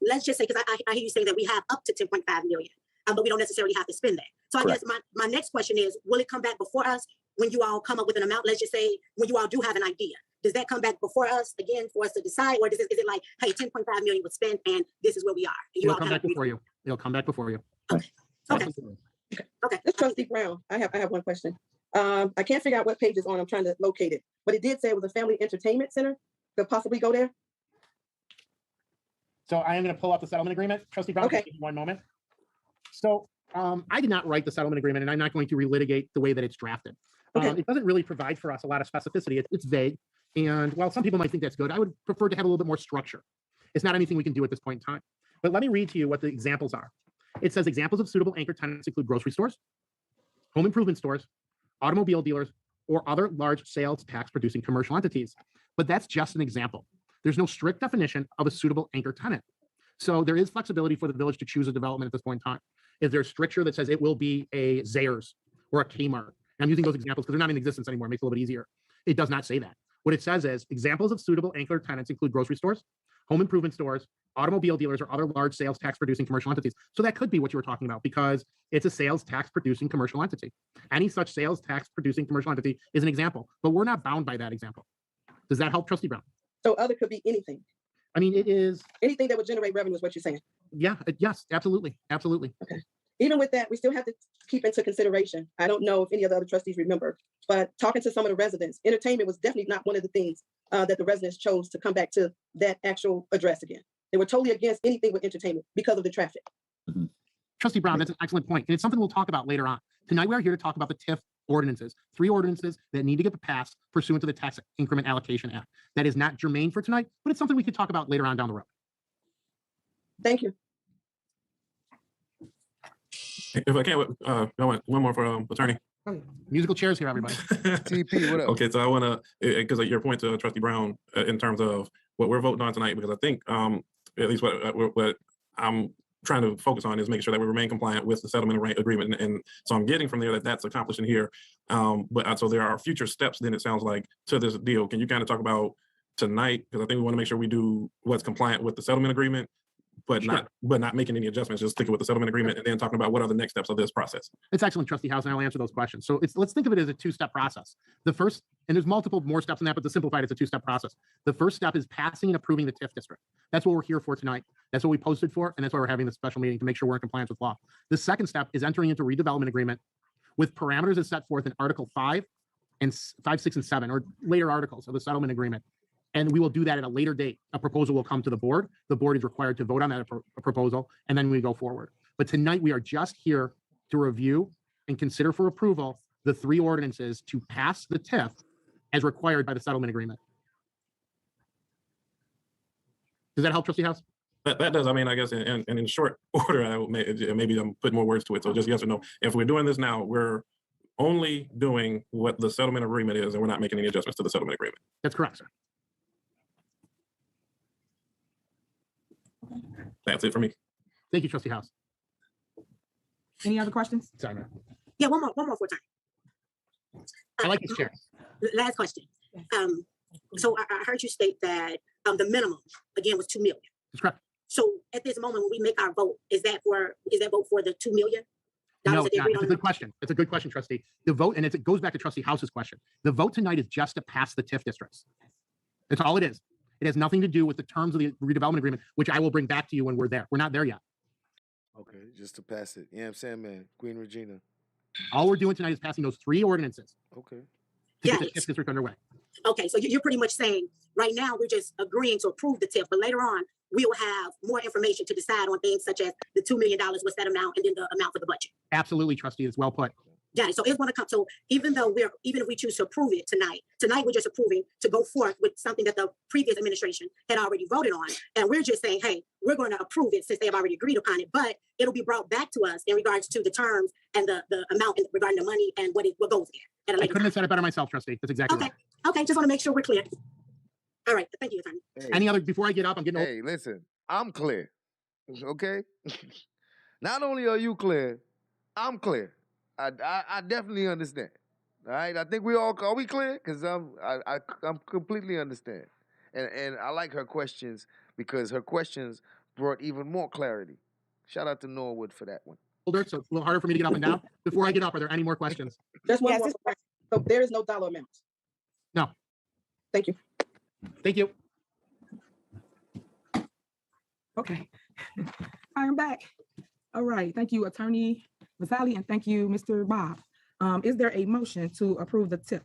Let's just say, because I hear you saying that we have up to 10.5 million, but we don't necessarily have to spend that. So I guess my next question is, will it come back before us when you all come up with an amount? Let's just say when you all do have an idea. Does that come back before us again for us to decide, or is it like, hey, 10.5 million was spent and this is where we are? It'll come back before you. It'll come back before you. Okay. This is Trustee Brown. I have one question. I can't figure out what page it's on. I'm trying to locate it, but it did say it was a family entertainment center. Could possibly go there. So I am going to pull up the settlement agreement. Trustee Brown, okay. Give me one moment. So I did not write the settlement agreement, and I'm not going to relitigate the way that it's drafted. Okay. It doesn't really provide for us a lot of specificity. It's vague. And while some people might think that's good, I would prefer to have a little bit more structure. It's not anything we can do at this point in time. But let me read to you what the examples are. It says examples of suitable anchor tenants include grocery stores, home improvement stores, automobile dealers, or other large sales tax producing commercial entities. But that's just an example. There's no strict definition of a suitable anchor tenant. So there is flexibility for the village to choose a development at this point in time. Is there a stricture that says it will be a Zayres or a Kmart? And I'm using those examples because they're not in existence anymore. It makes it a little bit easier. It does not say that. What it says is examples of suitable anchor tenants include grocery stores, home improvement stores, automobile dealers, or other large sales tax producing commercial entities. So that could be what you were talking about because it's a sales tax producing commercial entity. Any such sales tax producing commercial entity is an example, but we're not bound by that example. Does that help, Trustee Brown? So other could be anything. I mean, it is anything that would generate revenue is what you're saying. Yeah, yes, absolutely. Absolutely. Okay. Even with that, we still have to keep into consideration. I don't know if any of the other trustees remember, but talking to some of the residents, entertainment was definitely not one of the things that the residents chose to come back to that actual address again. They were totally against anything with entertainment because of the traffic. Mm-hmm. Trustee Brown, that's an excellent point. And it's something we'll talk about later on. Tonight, we are here to talk about the TIF ordinances, 3 ordinances that need to get passed pursuant to the Tax Increment Allocation Act. That is not germane for tonight, but it's something we could talk about later on down the road. Thank you. If I can, I want one more for attorney. Musical chairs here, everybody. TP, what up? Okay, so I want to, because your point to Trustee Brown in terms of what we're voting on tonight, because I think at least what I'm trying to focus on is making sure that we remain compliant with the settlement agreement. And so I'm getting from there that that's accomplished in here. But so there are future steps, then it sounds like, to this deal. Can you kind of talk about tonight? Because I think we want to make sure we do what's compliant with the settlement agreement, but not making any adjustments, just sticking with the settlement agreement and then talking about what are the next steps of this process. It's excellent, Trustee House, and I'll answer those questions. So let's think of it as a 2-step process. The first, and there's multiple more steps in that, but to simplify it, it's a 2-step process. The first step is passing and approving the TIF district. That's what we're here for tonight. That's what we posted for, and that's why we're having this special meeting to make sure we're in compliance with law. The second step is entering into redevelopment agreement with parameters as set forth in Article 5 and 5, 6, and 7, or later articles of the settlement agreement. And we will do that at a later date. A proposal will come to the board. The board is required to vote on that proposal, and then we go forward. But tonight, we are just here to review and consider for approval the 3 ordinances to pass the TIF as required by the settlement agreement. Does that help, Trustee House? That does. I mean, I guess, and in short order, maybe I'm putting more words to it. So just yes or no. If we're doing this now, we're only doing what the settlement agreement is, and we're not making any adjustments to the settlement agreement. That's correct, sir. That's it for me. Thank you, Trustee House. Any other questions? Sorry, ma'am. Yeah, one more for time. I like this chair. Last question. So I heard you state that the minimum again was 2 million. That's correct. So at this moment, when we make our vote, is that vote for the $2 million? No, it's not. It's a good question. It's a good question, trustee. The vote, and it goes back to trustee House's question. The vote tonight is just to pass the TIF districts. That's all it is. It has nothing to do with the terms of the redevelopment agreement, which I will bring back to you when we're there. We're not there yet. Okay, just to pass it. You know what I'm saying, man? Queen Regina. All we're doing tonight is passing those 3 ordinances Okay. to get the TIF district underway. Okay, so you're pretty much saying right now we're just agreeing to approve the TIF, but later on we will have more information to decide on things such as the $2 million, what's that amount, and then the amount for the budget. Absolutely, trustee. It's well put. Got it. So it's going to come. So even if we choose to approve it tonight we're just approving to go forth with something that the previous administration had already voted on, and we're just saying, hey, we're going to approve it since they have already agreed upon it. But it'll be brought back to us in regards to the terms and the amount regarding the money and what goes there. I couldn't have said it better myself, trustee. That's exactly right. Okay. Just want to make sure we're clear. All right. Thank you, attorney. Hey, Any other before I get up? I'm getting. Hey, listen. I'm clear. Okay. Not only are you clear, I'm clear. I definitely understand. All right. I think are we clear? Because I'm completely understand. And I like her questions because her questions brought even more clarity. Shout out to Norwood for that one. So it's a little harder for me to get up and down. Before I get up, are there any more questions? Just one more. So there is no dollar amount. No. Thank you. Thank you. Okay, I am back. All right, thank you, Attorney Vasali, and thank you, Mr. Bob. Is there a motion to approve the TIF?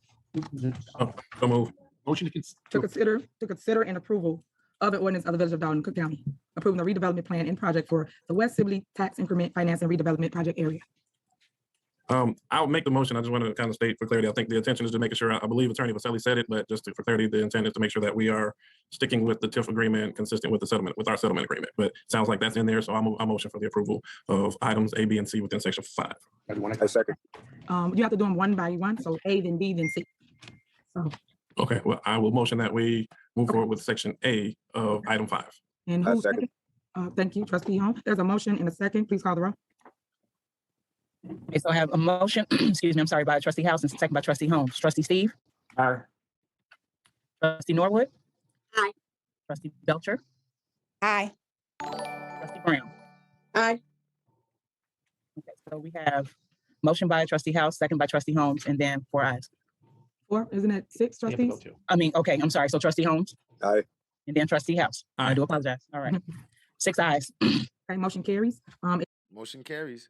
So move. Motion To consider and approval of an ordinance of the Village of Dolton, Cook County, approving the redevelopment plan and project for the West Sibley Tax Increment Finance and Redevelopment Project area. I'll make the motion. I just want to kind of state for clarity. I think the intention is to make sure, I believe Attorney Vasselli said it, but for clarity, the intent is to make sure that we are sticking with the TIF agreement consistent with our settlement agreement. But it sounds like that's in there, so I'll motion for the approval of items A, B, and C within section 5. I second. You have to do them one by one, so A, then B, then C. So. Okay, well, I will motion that we move forward with section A of item 5. And who second? Thank you, Trustee Holmes. There's a motion and a second. Please call the roll. Okay, so I have a motion, excuse me, I'm sorry, by Trustee House and second by Trustee Holmes. Trustee Steve? Aye. Trustee Norwood? Aye. Trustee Belcher? Aye. Trustee Brown? Aye. Okay, so we have motion by Trustee House, second by Trustee Holmes, and then 4 ayes. 4, isn't it 6 trustees? Okay, I'm sorry, so Trustee Holmes? Aye. And then Trustee House? Aye. I do apologize. All right, 6 ayes. Okay, motion carries. Motion carries.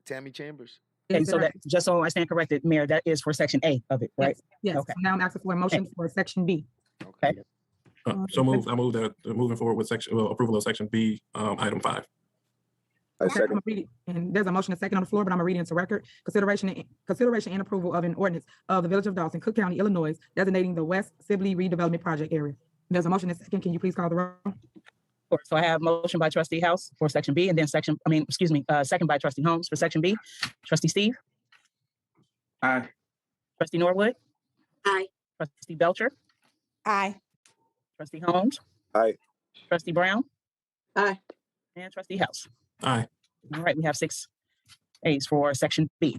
Tammy Chambers. Okay, so that, just so I stand corrected, Mayor, that is for section A of it, right? Yes. Okay. So now I'm asking for a motion for section B. Okay. So moved. I move that moving forward with approval of section B, item 5. I Okay, second. I'm gonna read it. And there's a motion and second on the floor, but I'm gonna read it into record. Consideration and approval of an ordinance of the Village of Dolton, Cook County, Illinois, designating the West Sibley Redevelopment Project area. There's a motion and second. Can you please call the roll? Sure. So I have motion by Trustee House for section B, and then second by Trustee Holmes for section B. Trustee Steve? Aye. Trustee Norwood? Aye. Trustee Belcher? Aye. Trustee Holmes? Aye. Trustee Brown? Aye. And Trustee House. Aye. All right, we have 6 ayes for section B.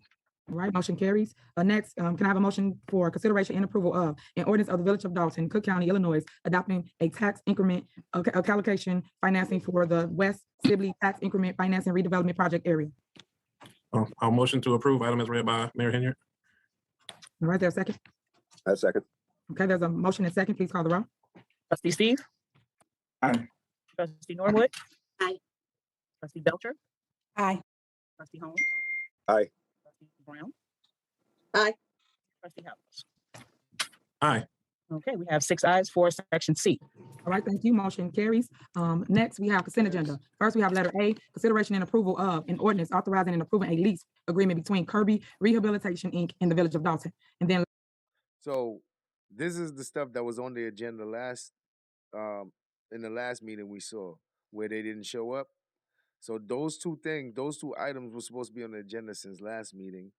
All right, motion carries. Next, can I have a motion for consideration and approval of an ordinance of the Village of Dolton, Cook County, Illinois, adopting a tax increment allocation financing for the West Sibley Tax Increment Finance and Redevelopment Project area. I'll motion to approve item as read by Mayor Henyard. All right, there's a second. I second. Okay, there's a motion and second. Please call the roll. Trustee Steve? Aye. Trustee Norwood? Aye. Trustee Belcher? Aye. Trustee Holmes? Aye. Trustee Brown? Aye. Trustee House. Aye. Okay, we have 6 ayes for section C. All right, thank you. Motion carries. Next, we have consent agenda. First, we have letter A, consideration and approval of an ordinance authorizing and approving a lease agreement between Kirby Rehabilitation, Inc. and the Village of Dolton. And then. So this is the stuff that was on the agenda in the last meeting we saw where they didn't show up. So those two items were supposed to be on the agenda since last meeting.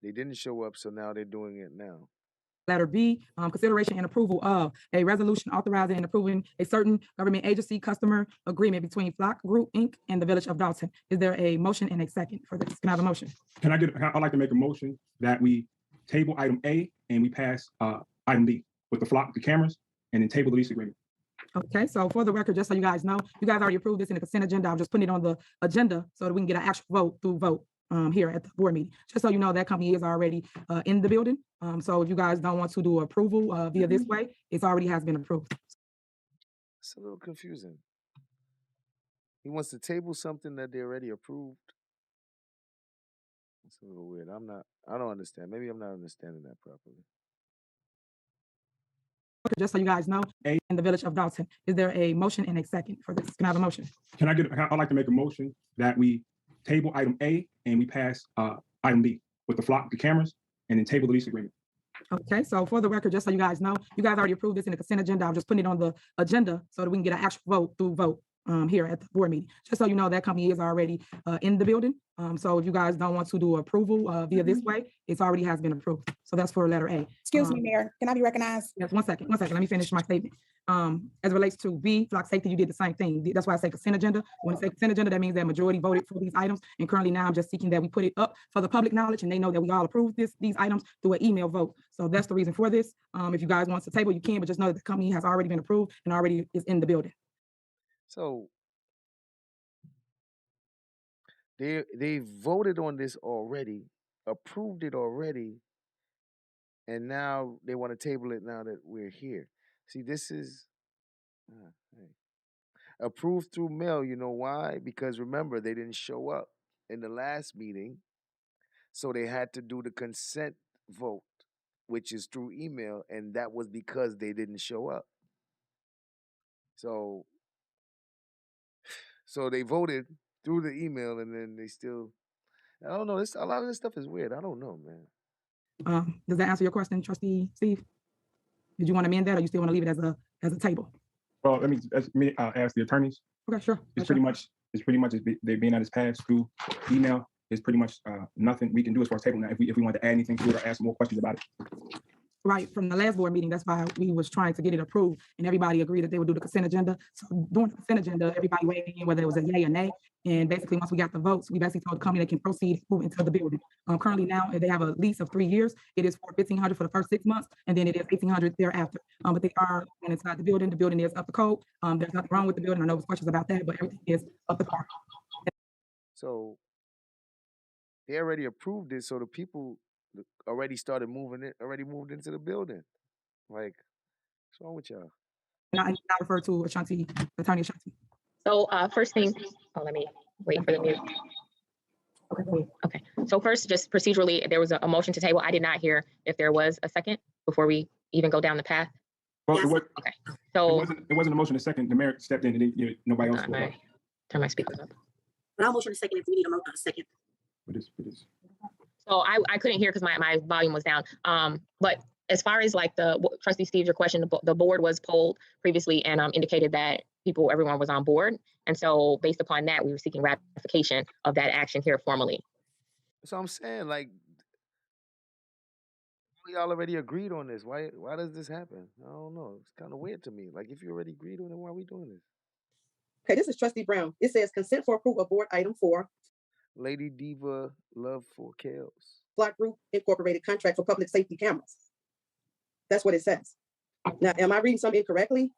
They didn't show up, so now they're doing it now. Letter B, consideration and approval of a resolution authorizing and approving a certain government agency customer agreement between Flock Group, Inc. and the Village of Dolton. Is there a motion and a second for this? Can I have a motion? I'd like to make a motion that we table item A and we pass item B with the cameras, and then table the lease agreement. Okay, so for the record, just so you guys know, you guys already approved this in the consent agenda. I'm just putting it on the agenda so that we can get an actual vote here at the board meeting. Just so you know, that company is already in the building. So if you guys don't want to do approval via this way, it already has been approved. It's a little confusing. He wants to table something that they already approved. It's a little weird. I don't understand. Maybe I'm not understanding that properly. Just so you guys know, in the village of Dolton, is there a motion and a second for this? Can I have a motion? I'd like to make a motion that we table item A and we pass item B with the cameras, and then table the lease agreement. Okay, so for the record, just so you guys know, you guys already approved this in the consent agenda. I'm just putting it on the agenda so that we can get an actual vote here at the board meeting. Just so you know, that company is already in the building. So if you guys don't want to do approval via this way, it already has been approved. So that's for letter A. Excuse me, Mayor, can I be recognized? Yes, one second, let me finish my statement. As it relates to B, flock safety, you did the same thing. That's why I say consent agenda. When I say consent agenda, that means that majority voted for these items. And currently now I'm just seeking that we put it up for the public knowledge and they know that we all approved these items through an email vote. So that's the reason for this. If you guys want to table, you can, but just know that the company has already been approved and already is in the building. So they voted on this already, approved it already, and now they want to table it now that we're here. See, this is approved through mail. You know why? Because remember, they didn't show up in the last meeting, so they had to do the consent vote, which is through email, and that was because they didn't show up. So they voted through the email, and then they still, I don't know. A lot of this stuff is weird. I don't know, man. Does that answer your question, Trustee Steve? Did you want to amend that, or you still want to leave it as a table? Well, let me ask the attorneys. Okay, sure. It's pretty much they being that it's passed through email. It's pretty much nothing we can do as far as table now. If we want to add anything to it or ask more questions about it. Right, from the last board meeting, that's why we was trying to get it approved, and everybody agreed that they would do the consent agenda. So during the consent agenda, everybody weighed in whether it was a yay or nay. And basically, once we got the votes, we basically told the company they can proceed move into the building. Currently now, they have a lease of 3 years. It is for $1,500 for the first 6 months, and then it is $1,800 thereafter. But they are going inside the building. The building is up to code. There's nothing wrong with the building. I know there's questions about that, but everything is up to code. So they already approved it, so the people already started moving it, already moved into the building. Like, what's wrong with y'all? And I refer to Ashanti, Attorney Ashanti. So first thing, let me wait for the mute. Okay, so first, just procedurally, there was a motion to table. I did not hear if there was a second before we even go down the path. Well, Okay, so it wasn't a motion. A second, the mayor stepped in, and nobody else spoke up. turn my speakers up. But I'll motion a second if we need a second. For this. So I couldn't hear because my volume was down. But as far as like Trustee Steve, your question, the board was polled previously and indicated that everyone was on board. And so based upon that, we were seeking ratification of that action here formally. So I'm saying, like, we all already agreed on this. Why does this happen? I don't know. It's kind of weird to me. Like, if you already agreed on it, why are we doing this? Okay, this is Trustee Brown. It says consent for approval of board item 4. Lady Diva, love for Kales. Flock Group Incorporated contract for public safety cameras. That's what it says. Now, am I reading something incorrectly?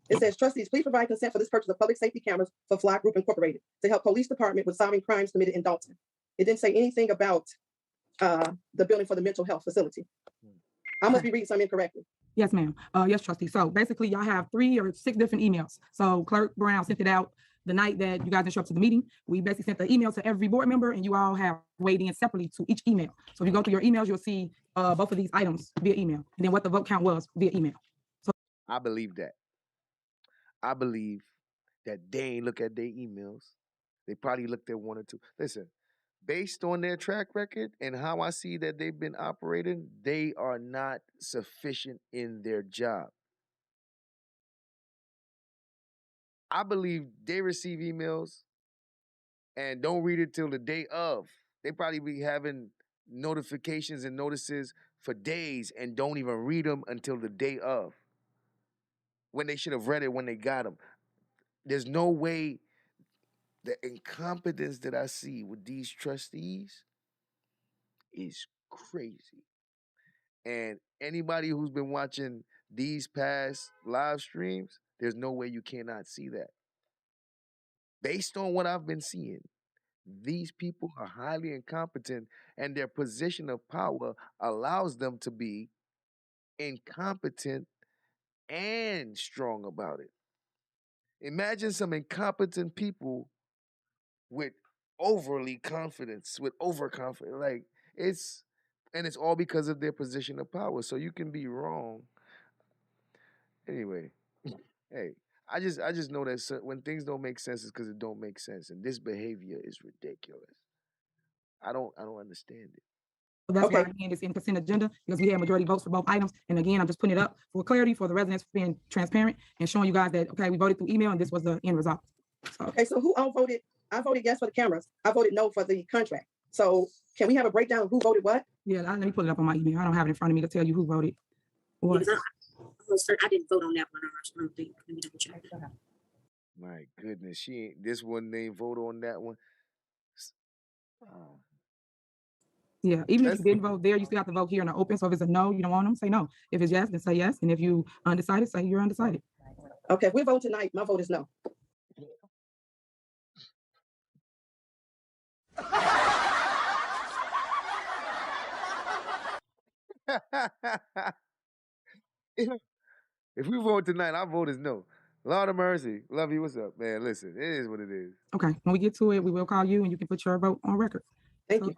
It says, trustees, please provide consent for this purchase of public safety cameras for Flock Group Incorporated to help police department with solving crimes committed in Dolton. It didn't say anything about the building for the mental health facility. I must be reading something incorrectly. Yes, ma'am. Yes, trustee. So basically, y'all have 3 or 6 different emails. So Clerk Brown sent it out the night that you guys didn't show up to the meeting. We basically sent the email to every board member, and you all have weighed in separately to each email. So if you go through your emails, you'll see both of these items via email, and then what the vote count was via email. So I believe that. I believe that they ain't look at their emails. They probably looked at 1 or 2. Listen, based on their track record and how I see that they've been operating, they are not sufficient in their job. I believe they receive emails and don't read it till the day of. They probably be having notifications and notices for days and don't even read them until the day of, when they should have read it when they got them. There's no way. The incompetence that I see with these trustees is crazy. And anybody who's been watching these past live streams, there's no way you cannot see that. Based on what I've been seeing, these people are highly incompetent, and their position of power allows them to be incompetent and strong about it. Imagine some incompetent people with overly confidence, with overconfidence. Like it's all because of their position of power. So you can be wrong. Anyway, hey, I just know that when things don't make sense, it's because it don't make sense, and this behavior is ridiculous. I don't understand it. So that's why again it's in consent agenda because we had majority votes for both items. And again, I'm just putting it up for clarity for the residents, being transparent and showing you guys that okay, we voted through email and this was the end result. So. Okay, so who all voted? I voted yes for the cameras. I voted no for the contract. So can we have a breakdown of who voted what? Yeah, let me pull it up on my email. I don't have it in front of me to tell you who voted. What? I didn't vote on that one. I don't think. Let me double check. My goodness, this one didn't vote on that one. Yeah, even if you didn't vote there, you still have to vote here in the open. So if it's a no, you don't want them, say no. If it's yes, then say yes. And if you undecided, say you're undecided. Okay, if we vote tonight, my vote is no. If we vote tonight, our vote is no. Lord of mercy. Love you. What's up, man? Listen, it is what it is. Okay, when we get to it, we will call you and you can put your vote on record. Thank you.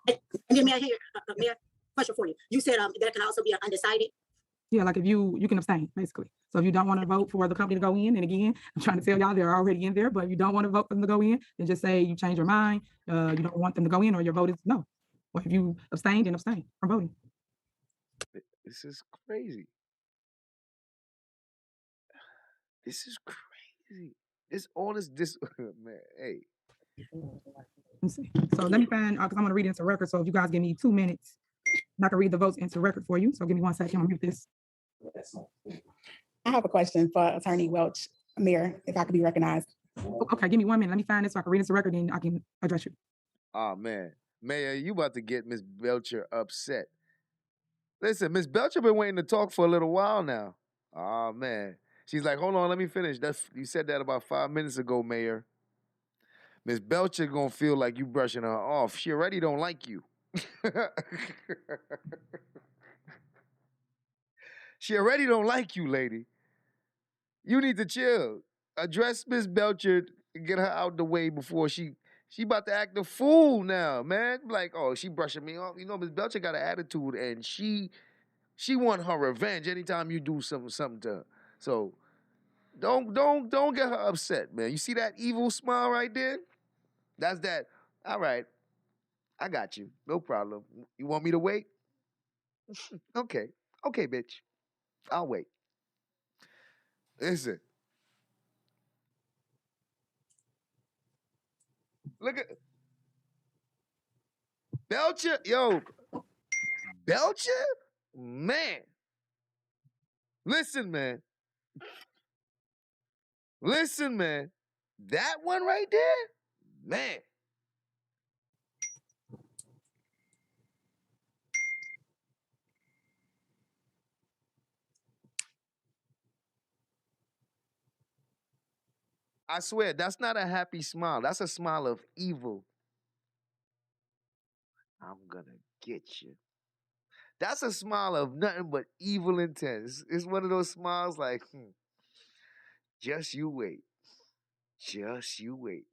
And then Mayor, question for you. You said that can also be undecided. Yeah, like if you can abstain, basically. So if you don't want to vote for the company to go in, and again, I'm trying to tell y'all they're already in there, but if you don't want to vote for them to go in, then just say you change your mind, you don't want them to go in, or your vote is no. Or if you abstain, then abstain from voting. This is crazy. This is crazy. This man. Hey. Let's see. So let me find because I'm gonna read it into record. So if you guys give me 2 minutes, I can read the votes into record for you. So give me 1 second. I'm gonna mute this. I have a question for Attorney Welch, Mayor, if I could be recognized. Okay, give me 1 minute. Let me find this so I can read into record and I can address you. Oh man, Mayor, you about to get Miss Belcher upset. Listen, Miss Belcher been waiting to talk for a little while now. Oh man. She's like, hold on, let me finish. You said that about 5 minutes ago, Mayor. Miss Belcher gonna feel like you brushing her off. She already don't like you. She already don't like you, lady. You need to chill. Address Miss Belcher and get her out the way before she about to act a fool now, man. Like, oh, she brushing me off. You know, Miss Belcher got an attitude and she want her revenge anytime you do something to her. So don't get her upset, man. You see that evil smile right there? That's that. All right. I got you. No problem. You want me to wait? Okay. Okay, bitch. I'll wait. Listen. Look at Belcher. Yo. Belcher? Man. Listen, man. Listen, man. That one right there? Man. I swear, that's not a happy smile. That's a smile of evil. I'm gonna get you. That's a smile of nothing but evil intent. It's one of those smiles like, just you wait. Just you wait.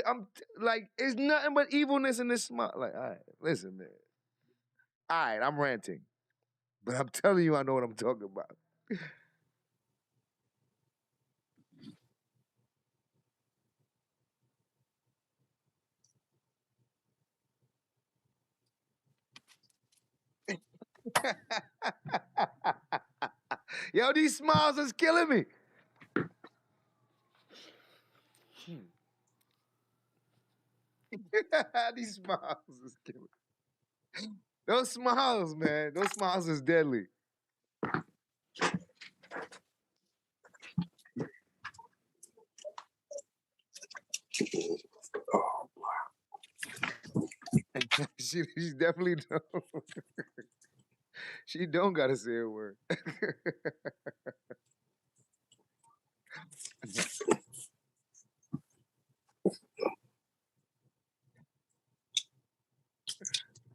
I'm like, it's nothing but evilness in this smile. Like, all right, listen, man. All right, I'm ranting. But I'm telling you, I know what I'm talking about. Yo, these smiles is killing me. These smiles is killing me. Those smiles, man. Those smiles is deadly. She's definitely dumb. She don't gotta say a word.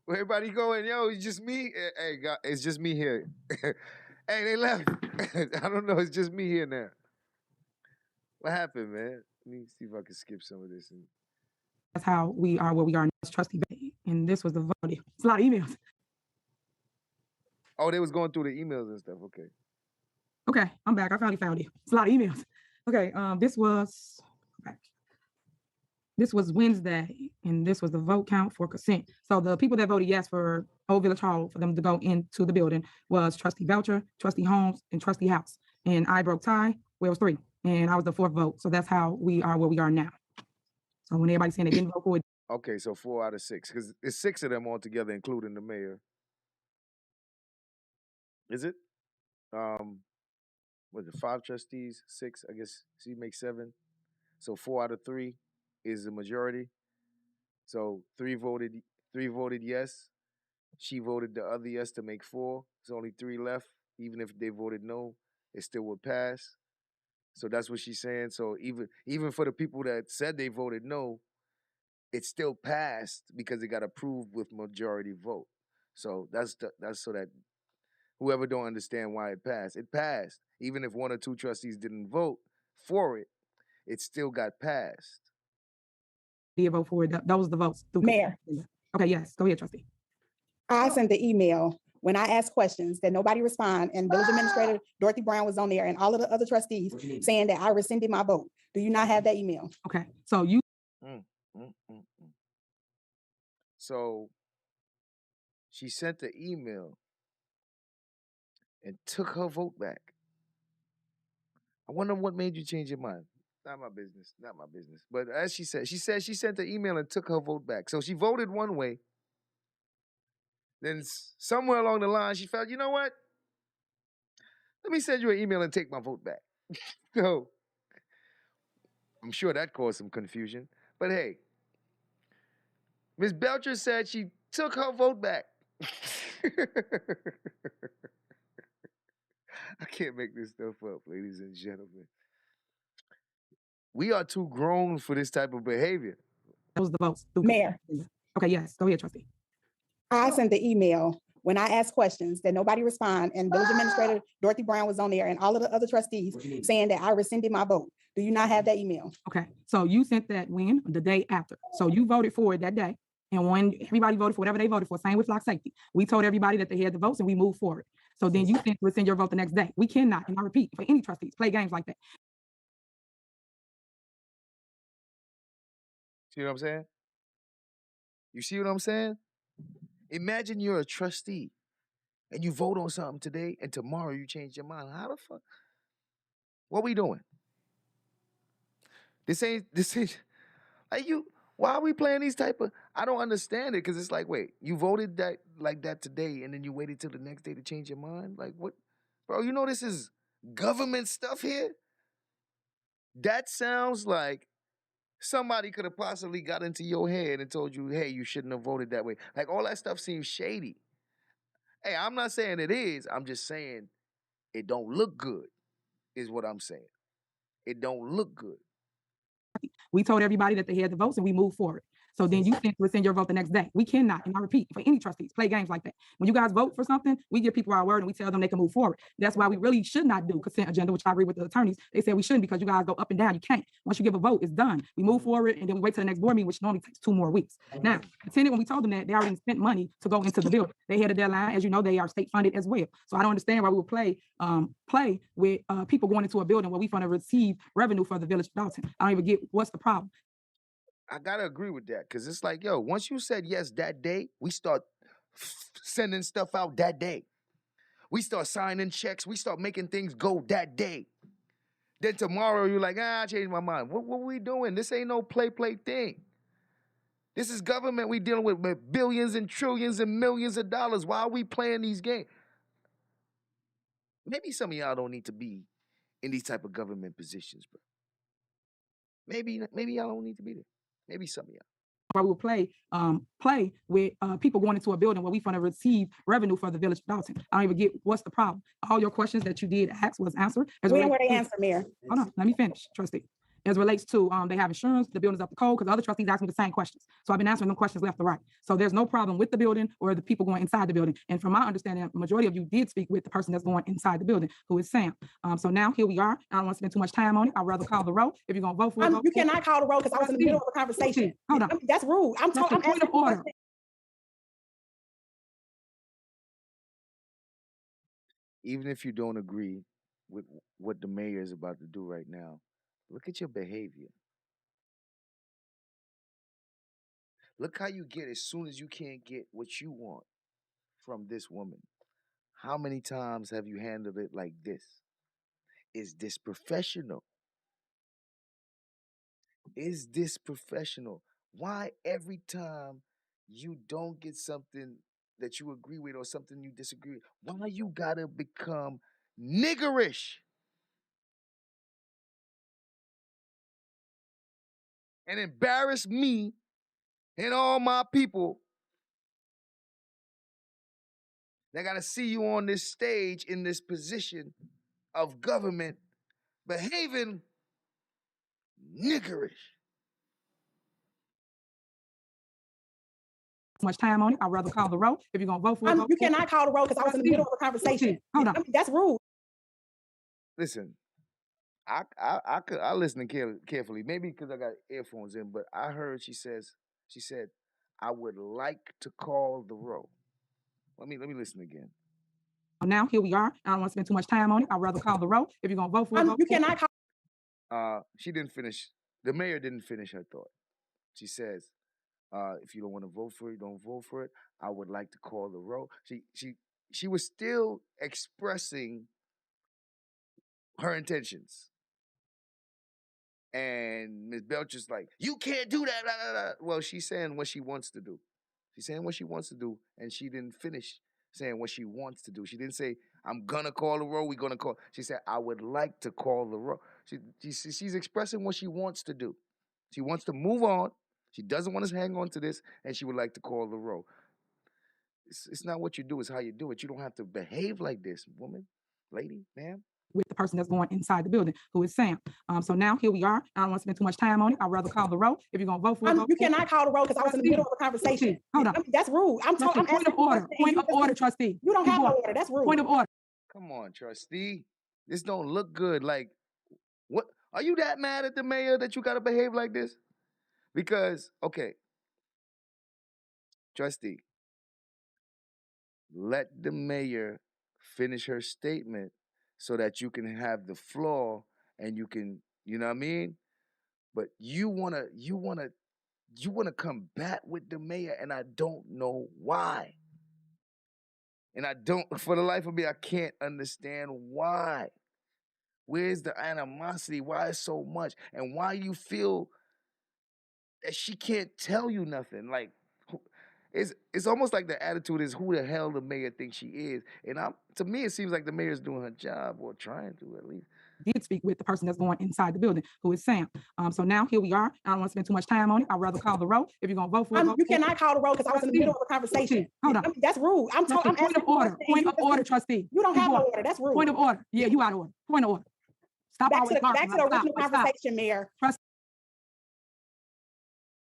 Where everybody going? Yo, it's just me. Hey, God, it's just me here. Hey, they left. I don't know. It's just me here now. What happened, man? Let me see if I can skip some of this. That's how we are where we are now as trustee. And this was the vote. It's a lot of emails. Oh, they was going through the emails and stuff. Okay. Okay, I'm back. I finally found it. It's a lot of emails. Okay, this was Wednesday, and this was the vote count for consent. So the people that voted yes for Old Village Hall for them to go into the building was Trustee Belcher, Trustee Holmes, and Trustee House. And I broke tie, where it was 3, and I was the 4th vote. So that's how we are where we are now. So when everybody's saying they didn't vote for it, Okay, so 4 out of 6, because it's 6 of them altogether, including the mayor. Is it? Was it 5 trustees? 6, I guess. She makes 7. So 4 out of 3 is the majority. So 3 voted yes. She voted the other yes to make 4. There's only 3 left. Even if they voted no, it still would pass. So that's what she's saying. So even for the people that said they voted no, it still passed because it got approved with majority vote. So that's so that whoever don't understand why it passed. Even if 1 or 2 trustees didn't vote for it, it still got passed. did vote for it. That was the votes. Mayor, Okay, yes, go ahead, trustee. I sent the email when I asked questions that nobody responded, and village administrator Dorothy Brown was on there, and all of the other trustees saying that I rescinded my vote. Do you not have that email? Okay, so you So she sent the email and took her vote back. I wonder what made you change your mind. Not my business. Not my business. But as she said she sent the email and took her vote back. So she voted one way. Then somewhere along the line, she felt, you know what? Let me send you an email and take my vote back. So I'm sure that caused some confusion. But hey, Ms. Belcher said she took her vote back. I can't make this stuff up, ladies and gentlemen. We are too grown for this type of behavior. That was the votes. Mayor, Okay, yes, go ahead, trustee. I sent the email when I asked questions that nobody responded, and village administrator Dorothy Brown was on there, and all of the other trustees saying that I rescinded my vote. Do you not have that email? Okay, so you sent that when? The day after. So you voted for it that day. And when everybody voted for whatever they voted for, same with flock safety, we told everybody that they had the votes and we moved forward. So then you sent rescind your vote the next day. We cannot, and I repeat, for any trustees, play games like that. See what I'm saying? You see what I'm saying? Imagine you're a trustee and you vote on something today and tomorrow you change your mind. How the fuck? What we doing? This ain't like you. Why are we playing these type of? I don't understand it because it's like, wait, you voted that like that today and then you waited till the next day to change your mind? Like what? Bro, you know this is government stuff here? That sounds like somebody could have possibly got into your head and told you, hey, you shouldn't have voted that way. Like all that stuff seems shady. Hey, I'm not saying it is. I'm just saying it don't look good, is what I'm saying. It don't look good. We told everybody that they had the votes and we moved forward. So then you sent rescind your vote the next day. We cannot, and I repeat, for any trustees, play games like that. When you guys vote for something, we give people our word and we tell them they can move forward. That's why we really should not do consent agenda, which I agree with the attorneys. They said we shouldn't because you guys go up and down. You can't. Once you give a vote, it's done. We move forward and then we wait till the next board meeting, which normally takes 2 more weeks. Now, attendant, when we told them that, they already spent money to go into the building. They had a deadline. As you know, they are state funded as well. So I don't understand why we would play with people going into a building where we're going to receive revenue for the village of Dolton. I don't even get what's the problem. I gotta agree with that because it's like, yo, once you said yes that day, we start sending stuff out that day. We start signing checks. We start making things go that day. Then tomorrow you're like, I changed my mind. What are we doing? This ain't no play thing. This is government we dealing with billions and trillions and millions of dollars. Why are we playing these games? Maybe some of y'all don't need to be in these type of government positions, bro. Maybe y'all don't need to be there. Maybe some of y'all. where we will play with people going into a building where we want to receive revenue for the village of Dolton. I don't even get what's the problem. All your questions that you did ask was answered. When were they answered, Mayor? Hold on, let me finish, trustee. As relates to they have insurance, the building's up to code, because other trustees asked me the same questions. So I've been answering them questions left to right. So there's no problem with the building or the people going inside the building. And from my understanding, the majority of you did speak with the person that's going inside the building, who is Sam. So now here we are. I don't want to spend too much time on it. I'd rather call the roll. If you're gonna vote for it, You cannot call the roll because I was in the middle of a conversation. Hold on. That's rude. I'm That's the point of order. Even if you don't agree with what the mayor is about to do right now, look at your behavior. Look how you get as soon as you can't get what you want from this woman. How many times have you handled it like this? Is this professional? Is this professional? Why every time you don't get something that you agree with or something you disagree with, why you gotta become niggerish and embarrass me and all my people that gotta see you on this stage in this position of government behaving niggerish? Much time on it. I'd rather call the roll. If you're gonna vote for it, You cannot call the roll because I was in the middle of a conversation. Hold on. That's rude. Listen, I listen carefully, maybe because I got earphones in, but I heard she said, I would like to call the roll. Let me listen again. Now here we are. I don't want to spend too much time on it. I'd rather call the roll. If you're gonna vote for it, You cannot call. She didn't finish. The mayor didn't finish her thought. She says, if you don't want to vote for it, don't vote for it. I would like to call the roll. She was still expressing her intentions. And Ms. Belcher's like, you can't do that. Blah, blah, blah. Well, she's saying what she wants to do. She's saying what she wants to do, and she didn't finish saying what she wants to do. She didn't say, I'm gonna call the roll, we're gonna call. She said, I would like to call the roll. She's expressing what she wants to do. She wants to move on. She doesn't want to hang on to this, and she would like to call the roll. It's not what you do, it's how you do it. You don't have to behave like this, woman, lady, ma'am. With the person that's going inside the building, who is Sam. So now here we are. I don't want to spend too much time on it. I'd rather call the roll. If you're gonna vote for it, You cannot call the roll because I was in the middle of a conversation. Hold on. That's rude. I'm point of order. Point of order, trustee. You don't have no order. That's rude. Point of order. Come on, trustee. This don't look good. Like, what? Are you that mad at the mayor that you gotta behave like this? Because, okay, trustee, let the mayor finish her statement so that you can have the floor and you can, you know what I mean? But you wanna combat with the mayor, and I don't know why. And I don't, for the life of me, I can't understand why. Where's the animosity? Why so much? And why you feel that she can't tell you nothing? Like, it's almost like the attitude is who the hell the mayor thinks she is. And to me, it seems like the mayor's doing her job, or trying to at least. Did speak with the person that's going inside the building, who is Sam. So now here we are. I don't want to spend too much time on it. I'd rather call the roll. If you're gonna vote for it, You cannot call the roll because I was in the middle of a conversation. Hold on. That's rude. I'm point of order. Point of order, trustee. You don't have no order. That's rude. Point of order. Yeah, you out of order. Point of order. Stop. Back to the original conversation, Mayor.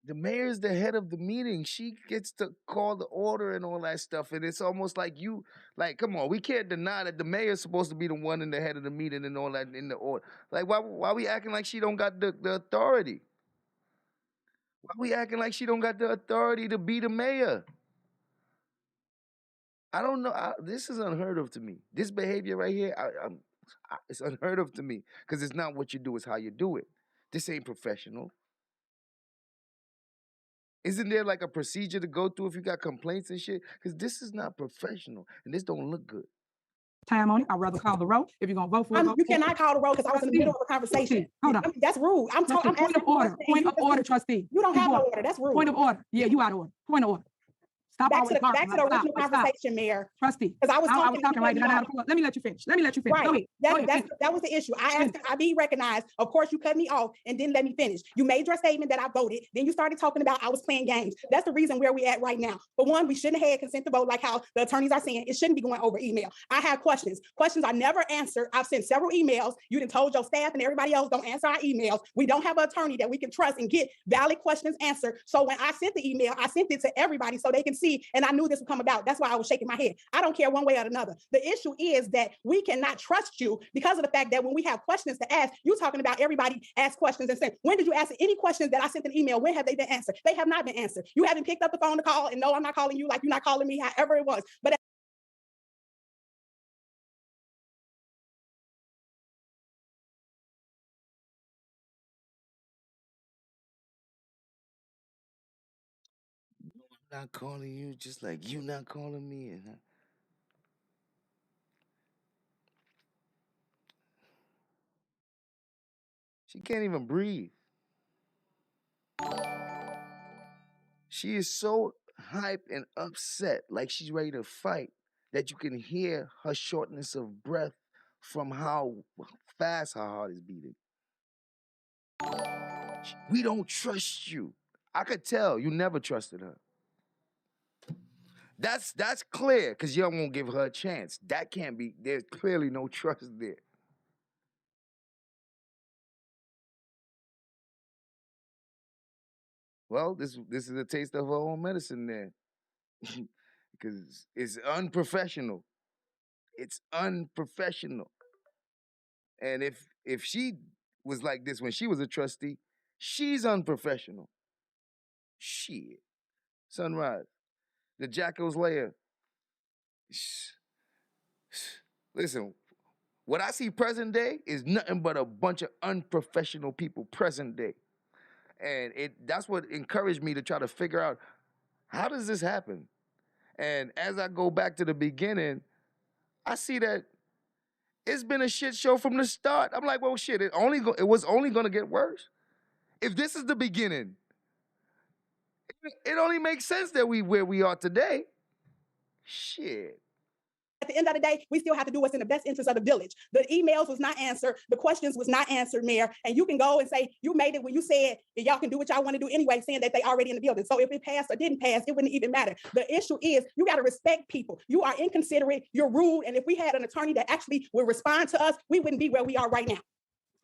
The mayor's the head of the meeting. She gets to call the order and all that stuff. And it's almost like come on, we can't deny that the mayor's supposed to be the one in the head of the meeting and all that in the order. Like, why we acting like she don't got the authority? Why we acting like she don't got the authority to be the mayor? I don't know. This is unheard of to me. This behavior right here, it's unheard of to me, because it's not what you do, it's how you do it. This ain't professional. Isn't there like a procedure to go through if you got complaints and shit? Because this is not professional, and this don't look good. Time on it. I'd rather call the roll. If you're gonna vote for it, You cannot call the roll because I was in the middle of a conversation. Hold on. That's rude. Point of order. Point of order, trustee. You don't have no order. That's rude. Point of order. Yeah, you out of order. Point of order. Stop Back always to the barking. Like, original stop. conversation, Mayor. Trustee, Because I was I talking. was talking right. Then I had to pull up. Let me let you finish. Let me let you finish. Go Right. ahead. That was the issue. I asked, I be recognized. Of course, you cut me off and didn't let me finish. You made your statement that I voted. Then you started talking about I was playing games. That's the reason where we at right now. For one, we shouldn't have had consent to vote like how the attorneys are saying. It shouldn't be going over email. I have questions. Questions I never answered. I've sent several emails. You done told your staff and everybody else don't answer our emails. We don't have an attorney that we can trust and get valid questions answered. So when I sent the email, I sent it to everybody so they can see, and I knew this would come about. That's why I was shaking my head. I don't care one way or another. The issue is that we cannot trust you because of the fact that when we have questions to ask, you're talking about everybody ask questions and saying, when did you answer any questions that I sent an email? When have they been answered? They have not been answered. You haven't picked up the phone to call, and no, I'm not calling you like you're not calling me, however it was. But I'm not calling you just like you not calling me. And she can't even breathe. She is so hyped and upset, like she's ready to fight, that you can hear her shortness of breath from how fast her heart is beating. We don't trust you. I could tell you never trusted her. That's clear, because y'all won't give her a chance. That can't be, there's clearly no trust there. Well, this is a taste of her own medicine there. Because it's unprofessional. It's unprofessional. And if she was like this when she was a trustee, she's unprofessional. Shit. Sunrise. The Jackal's lair. Listen, what I see present day is nothing but a bunch of unprofessional people present day. And that's what encouraged me to try to figure out, how does this happen? And as I go back to the beginning, I see that it's been a shit show from the start. I'm like, well, shit, it was only gonna get worse. If this is the beginning, it only makes sense that where we are today. Shit. at the end of the day, we still have to do what's in the best interest of the village. The emails was not answered. The questions was not answered, Mayor. And you can go and say, you made it when you said that y'all can do what y'all want to do anyway, saying that they already in the building. So if it passed or didn't pass, it wouldn't even matter. The issue is you got to respect people. You are inconsiderate, you're rude. And if we had an attorney that actually would respond to us, we wouldn't be where we are right now.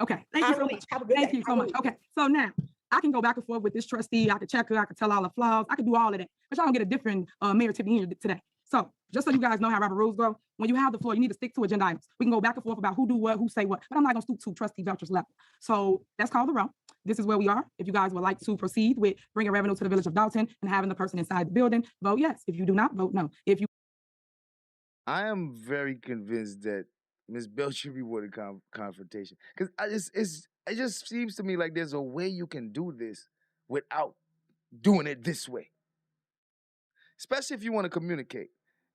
Okay, thank you so much. Have a good Thank day. you so much. Okay, so now I can go back and forth with this trustee. I could check her. I could tell all the flaws. I could do all of that. But y'all don't get a different Mayor Tiffany Henyard today. So just so you guys know how Robert rules go, when you have the floor, you need to stick to agenda items. We can go back and forth about who do what, who say what, but I'm not going to stoop to trustee Belcher's level. So that's called the row. This is where we are. If you guys would like to proceed with bringing revenue to the village of Dolton and having the person inside the building, vote yes. If you do not, vote no. If you I am very convinced that Ms. Belcher rewarded confrontation, because it just seems to me like there's a way you can do this without doing it this way, especially if you want to communicate.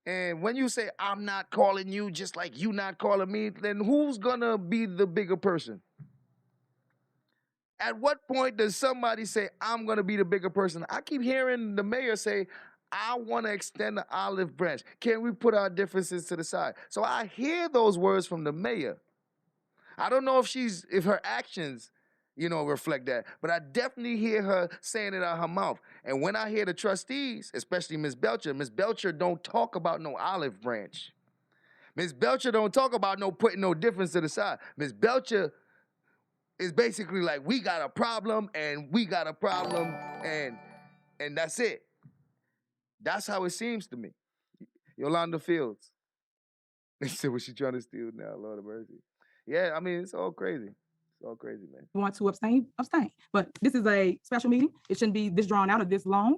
And when you say, I'm not calling you just like you not calling me, then who's gonna be the bigger person? At what point does somebody say, I'm gonna be the bigger person? I keep hearing the mayor say, I wanna extend the olive branch. Can we put our differences to the side? So I hear those words from the mayor. I don't know if her actions, reflect that, but I definitely hear her saying it out her mouth. And when I hear the trustees, especially Ms. Belcher don't talk about no olive branch. Ms. Belcher don't talk about no putting no difference to the side. Ms. Belcher is basically like, we got a problem and that's it. That's how it seems to me. Yolanda Fields. They said, was she trying to steal now? Lord of mercy. Yeah, I mean, it's all crazy. It's all crazy, man. want to abstain. But this is a special meeting. It shouldn't be this drawn out or this long.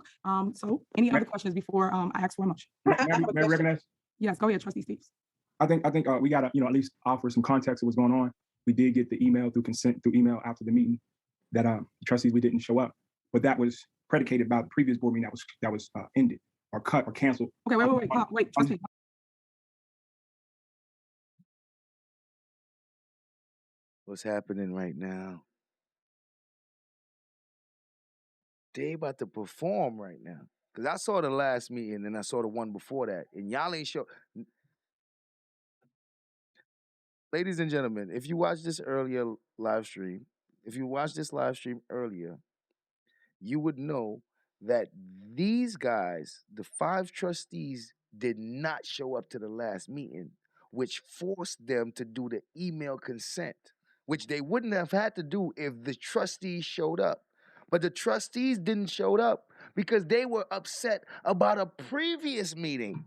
So any other questions before I ask for a motion? May I recognize? Yes, go ahead, Trustee Steves. I think we gotta at least offer some context of what's going on. We did get the email through email after the meeting that trustees, we didn't show up, but that was predicated by the previous board meeting that was ended or cut or canceled. Okay, wait, trustee. What's happening right now? They about to perform right now. Because I saw the last meeting and I saw the one before that, and y'all ain't show. Ladies and gentlemen, if you watched this earlier live stream, you would know that these guys, the 5 trustees, did not show up to the last meeting, which forced them to do the email consent, which they wouldn't have had to do if the trustees showed up. But the trustees didn't show up because they were upset about a previous meeting.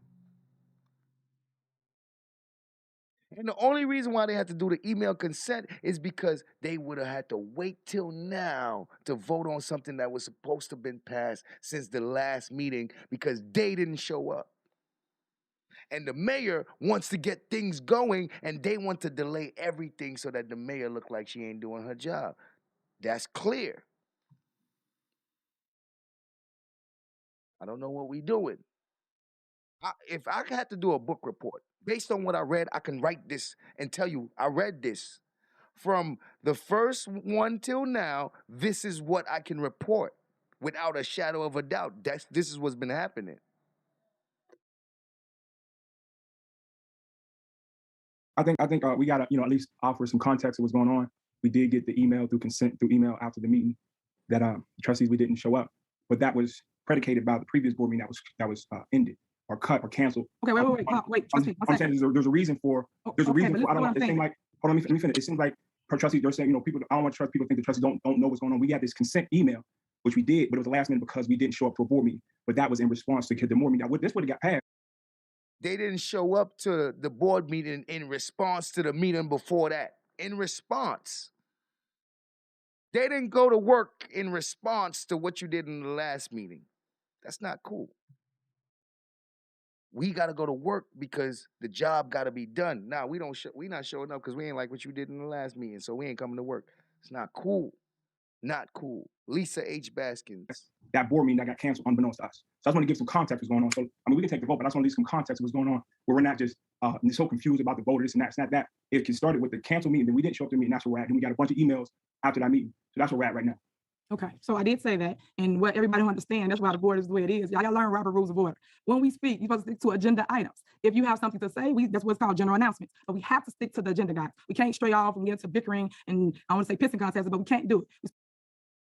And the only reason why they had to do the email consent is because they would have had to wait till now to vote on something that was supposed to have been passed since the last meeting because they didn't show up. And the mayor wants to get things going, and they want to delay everything so that the mayor look like she ain't doing her job. That's clear. I don't know what we doing. If I had to do a book report, based on what I read, I can write this and tell you, I read this. From the first one till now, this is what I can report without a shadow of a doubt. This is what's been happening. I think we gotta at least offer some context of what's going on. We did get the email through email after the meeting that trustees, we didn't show up, but that was predicated by the previous board meeting that was ended or cut or canceled. Okay, wait. Trustee, I'm saying there's a reason for I don't know. It seems like hold on, let me finish. It seems like per trustee they're saying people. I don't want people to think the trustees don't know what's going on. We had this consent email, which we did, but it was the last minute because we didn't show up to a board meeting. But that was in response to the board meeting. This would have got passed. They didn't show up to the board meeting in response to the meeting before that. In response. They didn't go to work in response to what you did in the last meeting. That's not cool. We got to go to work because the job got to be done. Now, we not showing up because we ain't like what you did in the last meeting, so we ain't coming to work. It's not cool. Not cool. Lisa H. Baskins. That board meeting that got canceled unbeknownst to us. So I just want to give some context what's going on. So, I mean, we can take the vote, but I just want to leave some context of what's going on where we're not just so confused about the vote, this and that. It's not that. It started with the canceled meeting, then we didn't show up to the meeting, that's where we're at. Then we got a bunch of emails after that meeting. So that's where we're at right now. Okay, so I did say that, and what everybody understand, that's why the board is the way it is. Y'all learn Robert Rules of Order. When we speak, you're supposed to stick to agenda items. If you have something to say, that's what's called general announcements. But we have to stick to the agenda, guys. We can't stray off and get into bickering and I want to say pissing contests, but we can't do it.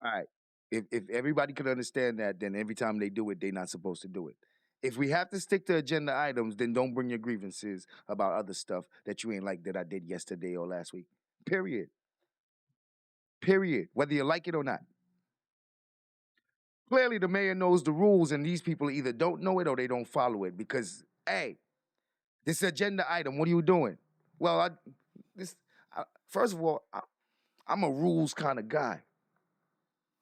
All right. If everybody could understand that, then every time they do it, they're not supposed to do it. If we have to stick to agenda items, then don't bring your grievances about other stuff that you ain't like that I did yesterday or last week. Period. Period. Whether you like it or not. Clearly, the mayor knows the rules, and these people either don't know it or they don't follow it because, hey, this agenda item, what are you doing? Well, first of all, I'm a rules kind of guy.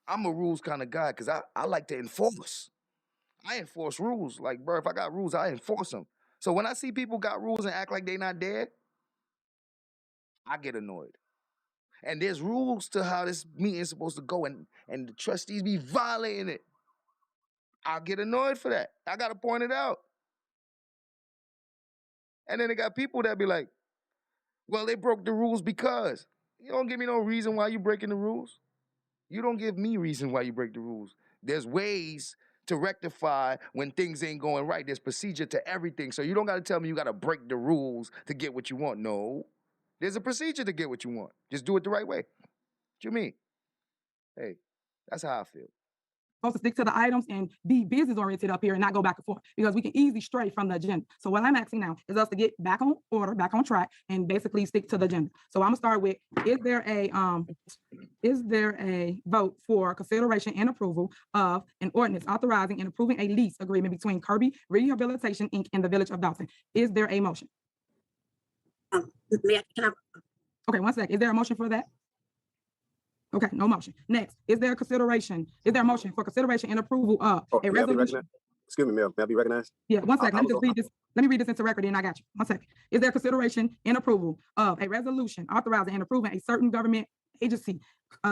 I'm a rules kind of guy because I like to enforce. I enforce rules. Like, bro, if I got rules, I enforce them. So when I see people got rules and act like they not there, I get annoyed. And there's rules to how this meeting is supposed to go, and the trustees be violating it. I'll get annoyed for that. I got to point it out. And then they got people that be like, well, they broke the rules because. You don't give me no reason why you breaking the rules. You don't give me reason why you break the rules. There's ways to rectify when things ain't going right. There's procedure to everything. So you don't got to tell me you got to break the rules to get what you want. No. There's a procedure to get what you want. Just do it the right way. What you mean? Hey, that's how I feel. Supposed to stick to the items and be business oriented up here and not go back and forth because we can easily stray from the agenda. So what I'm asking now is us to get back on order, back on track, and basically stick to the agenda. So I'm gonna start with, is there a vote for consideration and approval of an ordinance authorizing and approving a lease agreement between Kirby Rehabilitation Inc. and the Village of Dolton? Is there a motion? Okay, 1 second. Is there a motion for that? Okay, no motion. Next, is there a motion for consideration and approval of a resolution? Excuse me, Mayor, may I be recognized? Yeah, 1 second. Let me just read this. Let me read this into record and I got you. 1 second. Is there consideration and approval of a resolution authorizing and approving a certain government agency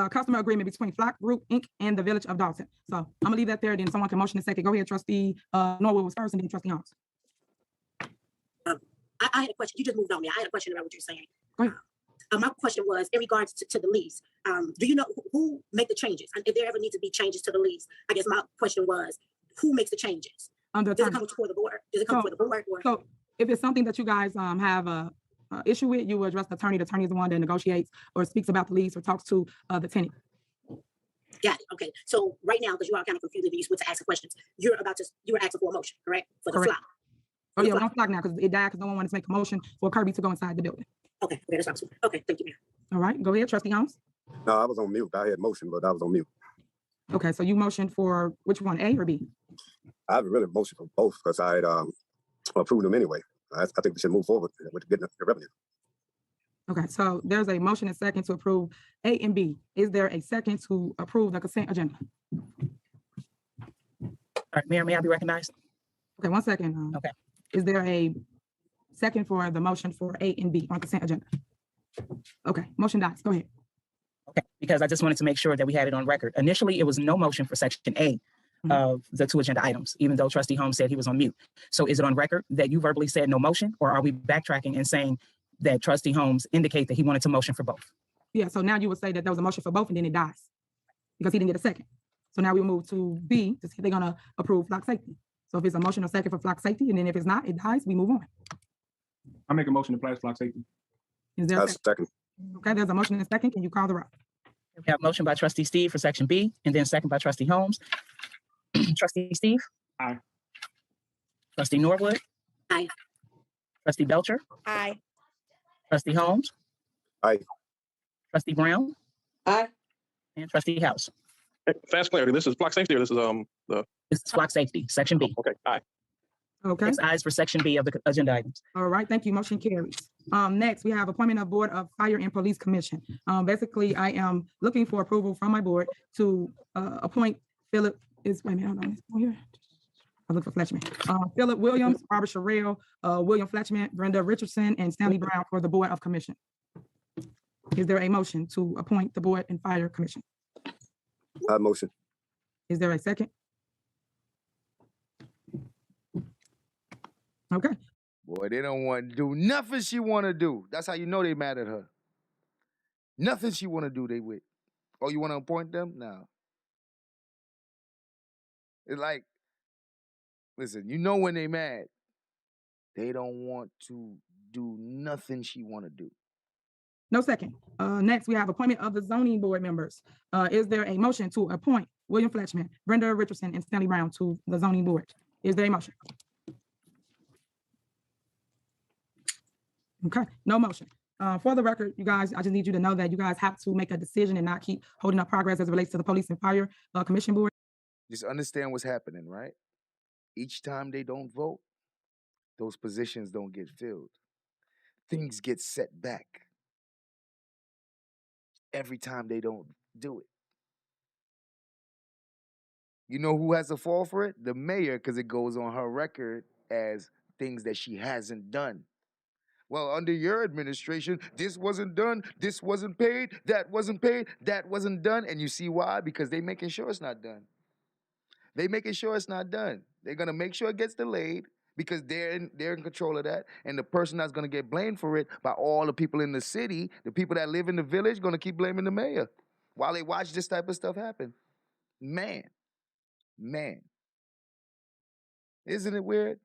customer agreement between Flock Group Inc. and the Village of Dolton? So I'm gonna leave that there, then someone can motion a second. Go ahead, Trustee Norwood was first and then Trustee Holmes. I had a question. You just moved on me. I had a question about what you're saying. Go ahead. My question was in regards to the lease. Do you know who make the changes? And if there ever need to be changes to the lease, I guess my question was, who makes the changes? Under Does it attorney. come before the board? Does it come before the board? Or? So if it's something that you guys have a issue with, you will address the attorney. The attorney is the one that negotiates or speaks about the lease or talks to the tenant. Got it. Okay. So right now, because you are kind of confused, you went to ask questions. You were asking for a motion, correct? For the Correct. flop. Oh yeah, we're on flock now because it died because no one wanted to make a motion for Kirby to go inside the building. Okay. Okay. That's awesome. Okay. Thank you, Mayor. All right, go ahead, Trustee Holmes. No, I was on mute. I had motion, but I was on mute. Okay, so you motioned for which one, A or B? I have really motion for both because I had approved them anyway. I think we should move forward with getting the revenue. Okay, so there's a motion and second to approve A and B. Is there a second to approve the consent agenda? All right, Mayor, may I be recognized? Okay, 1 second. Okay. Is there a second for the motion for A and B on consent agenda? Okay, motion dies. Go ahead. Okay, because I just wanted to make sure that we had it on record. Initially, it was no motion for section A of the 2 agenda items, even though Trustee Holmes said he was on mute. So is it on record that you verbally said no motion, or are we backtracking and saying that Trustee Holmes indicate that he wanted to motion for both? Yeah, so now you would say that there was a motion for both and then it dies because he didn't get a second. So now we move to B to see if they're gonna approve flock safety. So if it's a motion or second for flock safety, and then if it's not, it dies, we move on. I make a motion to place flock safety. Is there a That's second? second. Okay, there's a motion and a second. Can you call the roll? We have motion by Trustee Steve for section B, and then second by Trustee Holmes. Trustee Steve? Aye. Trustee Norwood? Aye. Trustee Belcher? Aye. Trustee Holmes? Aye. Trustee Brown? Aye. And Trustee House? Fast clarity, this is block safety or this is the? This is flock safety, section B. Okay, aye. Okay. 6 ayes for section B of the agenda items. All right, thank you. Motion carries. Next, we have appointment of Board of Fire and Police Commission. Basically, I am looking for approval from my board to appoint Philip, wait a minute, hold on, it's here. I look for Fletchman. Philip Williams, Barbara Sherrill, William Fletchman, Brenda Richardson, and Stanley Brown for the Board of Commission. Is there a motion to appoint the Board and Fire Commission? Motion. Is there a second? Okay. Boy, they don't want to do nothing she want to do. That's how you know they mad at her. Nothing she want to do, they with. Oh, you want to appoint them? No. It's like, listen, you know when they mad, they don't want to do nothing she want to do. No second. Next, we have appointment of the zoning board members. Is there a motion to appoint William Fletchman, Brenda Richardson, and Stanley Brown to the zoning board? Is there a motion? Okay, no motion. For the record, you guys, I just need you to know that you guys have to make a decision and not keep holding up progress as it relates to the Police and Fire Commission Board. Just understand what's happening, right? Each time they don't vote, those positions don't get filled. Things get set back. Every time they don't do it. You know who has to fall for it? The mayor, because it goes on her record as things that she hasn't done. Well, under your administration, this wasn't done, this wasn't paid, that wasn't paid, that wasn't done. And you see why? Because they're making sure it's not done. They're making sure it's not done. They're going to make sure it gets delayed because they're in control of that. And the person that's going to get blamed for it by all the people in the city, the people that live in the village, going to keep blaming the mayor while they watch this type of stuff happen. Man. Isn't it weird?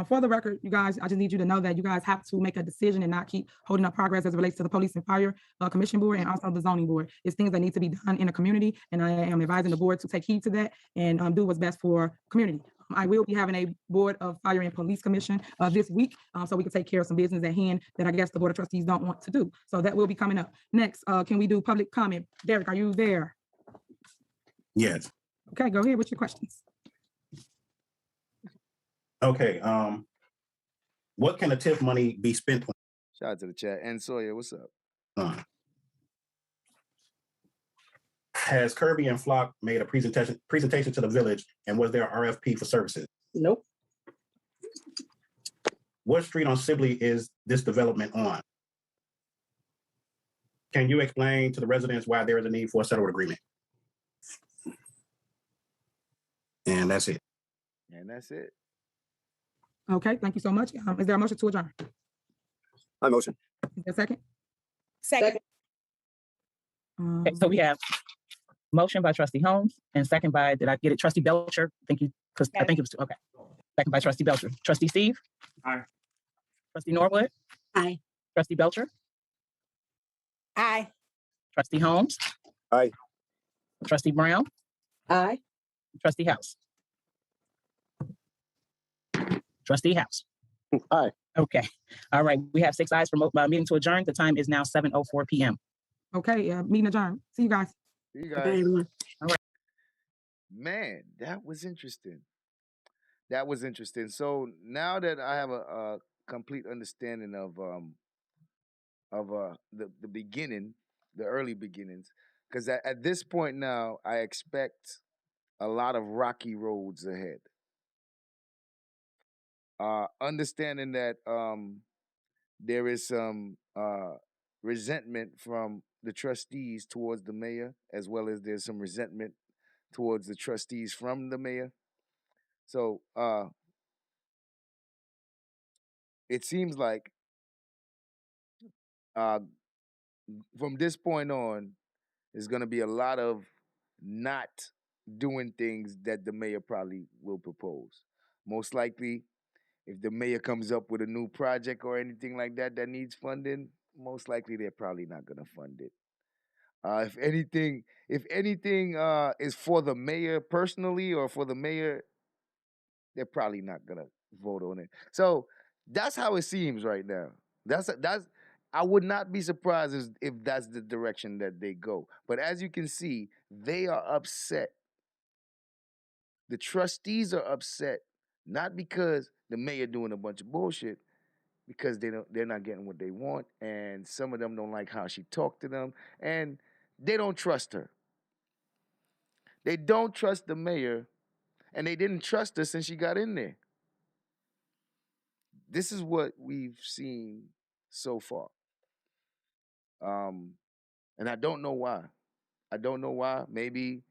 For the record, you guys, I just need you to know that you guys have to make a decision and not keep holding up progress as it relates to the Police and Fire Commission Board and also the Zoning Board. It's things that need to be done in the community, and I am advising the board to take heed to that and do what's best for community. I will be having a Board of Fire and Police Commission this week, so we can take care of some business at hand that I guess the Board of Trustees don't want to do. So that will be coming up. Next, can we do public comment? Derek, are you there? Yes. Okay, go ahead with your questions. Okay. What can the TIF money be spent on? Shout out to the chat. And Sawyer, what's up? Has Kirby and Flock made a presentation to the village, and was there an RFP for services? Nope. What street on Sibley is this development on? Can you explain to the residents why there is a need for a settlement agreement? And that's it. And that's it. Okay, thank you so much. Is there a motion to adjourn? I motion. Is there a second? Second. Okay, so we have Motion by trustee Holmes and second by, did I get it? Trustee Belcher? Thank you, because I think it was, okay. Second by trustee Belcher. Trustee Steve? Aye. Trustee Norwood? Aye. Trustee Belcher? Aye. Trustee Holmes? Aye. Trustee Brown? Aye. Trustee House? Trustee House? Aye. Okay. All right. We have 6 ayes for meeting to adjourn. The time is now 7:04 p.m. Okay, meeting adjourned. See you guys. See you Bye, guys. everyone. Man, that was interesting. That was interesting. So now that I have a complete understanding of the beginning, the early beginnings, because at this point now I expect a lot of rocky roads ahead. Understanding that there is some resentment from the trustees towards the mayor, as well as there's some resentment towards the trustees from the mayor. So it seems like from this point on, there's going to be a lot of not doing things that the mayor probably will propose. Most likely, if the mayor comes up with a new project or anything like that that needs funding, most likely they're probably not going to fund it. If anything is for the mayor personally or for the mayor, they're probably not going to vote on it. So that's how it seems right now. That's I would not be surprised if that's the direction that they go. But as you can see, they are upset. The trustees are upset, not because the mayor doing a bunch of bullshit, because they're not getting what they want, and some of them don't like how she talked to them, and they don't trust her. They don't trust the mayor, and they didn't trust her since she got in there. This is what we've seen so far. And I don't know why. I don't know why. Maybe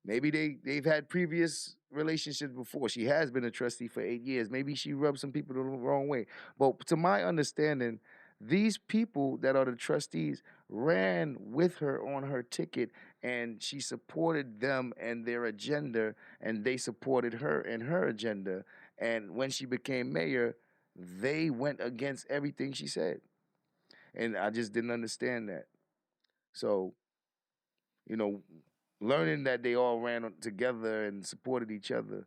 they've had previous relationships before. She has been a trustee for 8 years. Maybe she rubbed some people the wrong way. But to my understanding, these people that are the trustees ran with her on her ticket, and she supported them and their agenda, and they supported her and her agenda. And when she became mayor, they went against everything she said. And I just didn't understand that. So, learning that they all ran together and supported each other,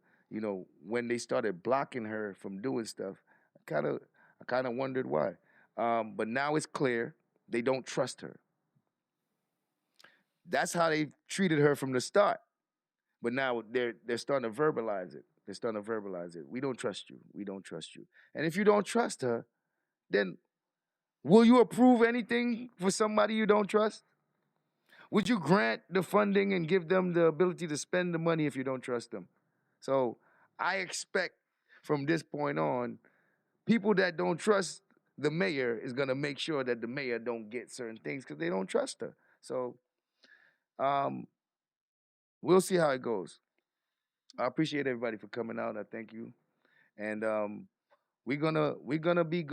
when they started blocking her from doing stuff, I kind of wondered why. But now it's clear they don't trust her. That's how they treated her from the start. But now they're starting to verbalize it. They're starting to verbalize it. We don't trust you. We don't trust you. And if you don't trust her, then will you approve anything for somebody you don't trust? Would you grant the funding and give them the ability to spend the money if you don't trust them? So I expect from this point on, people that don't trust the mayor is going to make sure that the mayor don't get certain things because they don't trust her. So we'll see how it goes. I appreciate everybody for coming out. I thank you. And we're gonna be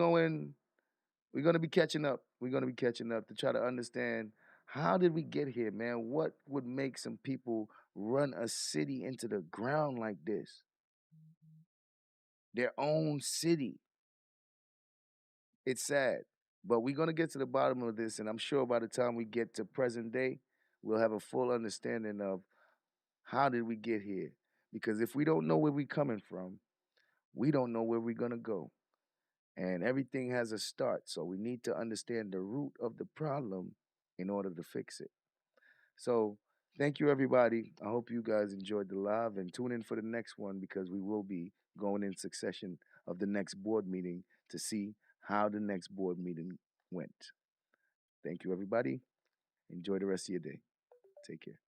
catching up. We're gonna be catching up to try to understand, how did we get here, man? What would make some people run a city into the ground like this? Their own city. It's sad. But we're going to get to the bottom of this, and I'm sure by the time we get to present day, we'll have a full understanding of how did we get here. Because if we don't know where we're coming from, we don't know where we're going to go. And everything has a start, so we need to understand the root of the problem in order to fix it. So thank you, everybody. I hope you guys enjoyed the live, and tune in for the next one, because we will be going in succession of the next board meeting to see how the next board meeting went. Thank you, everybody. Enjoy the rest of your day. Take care.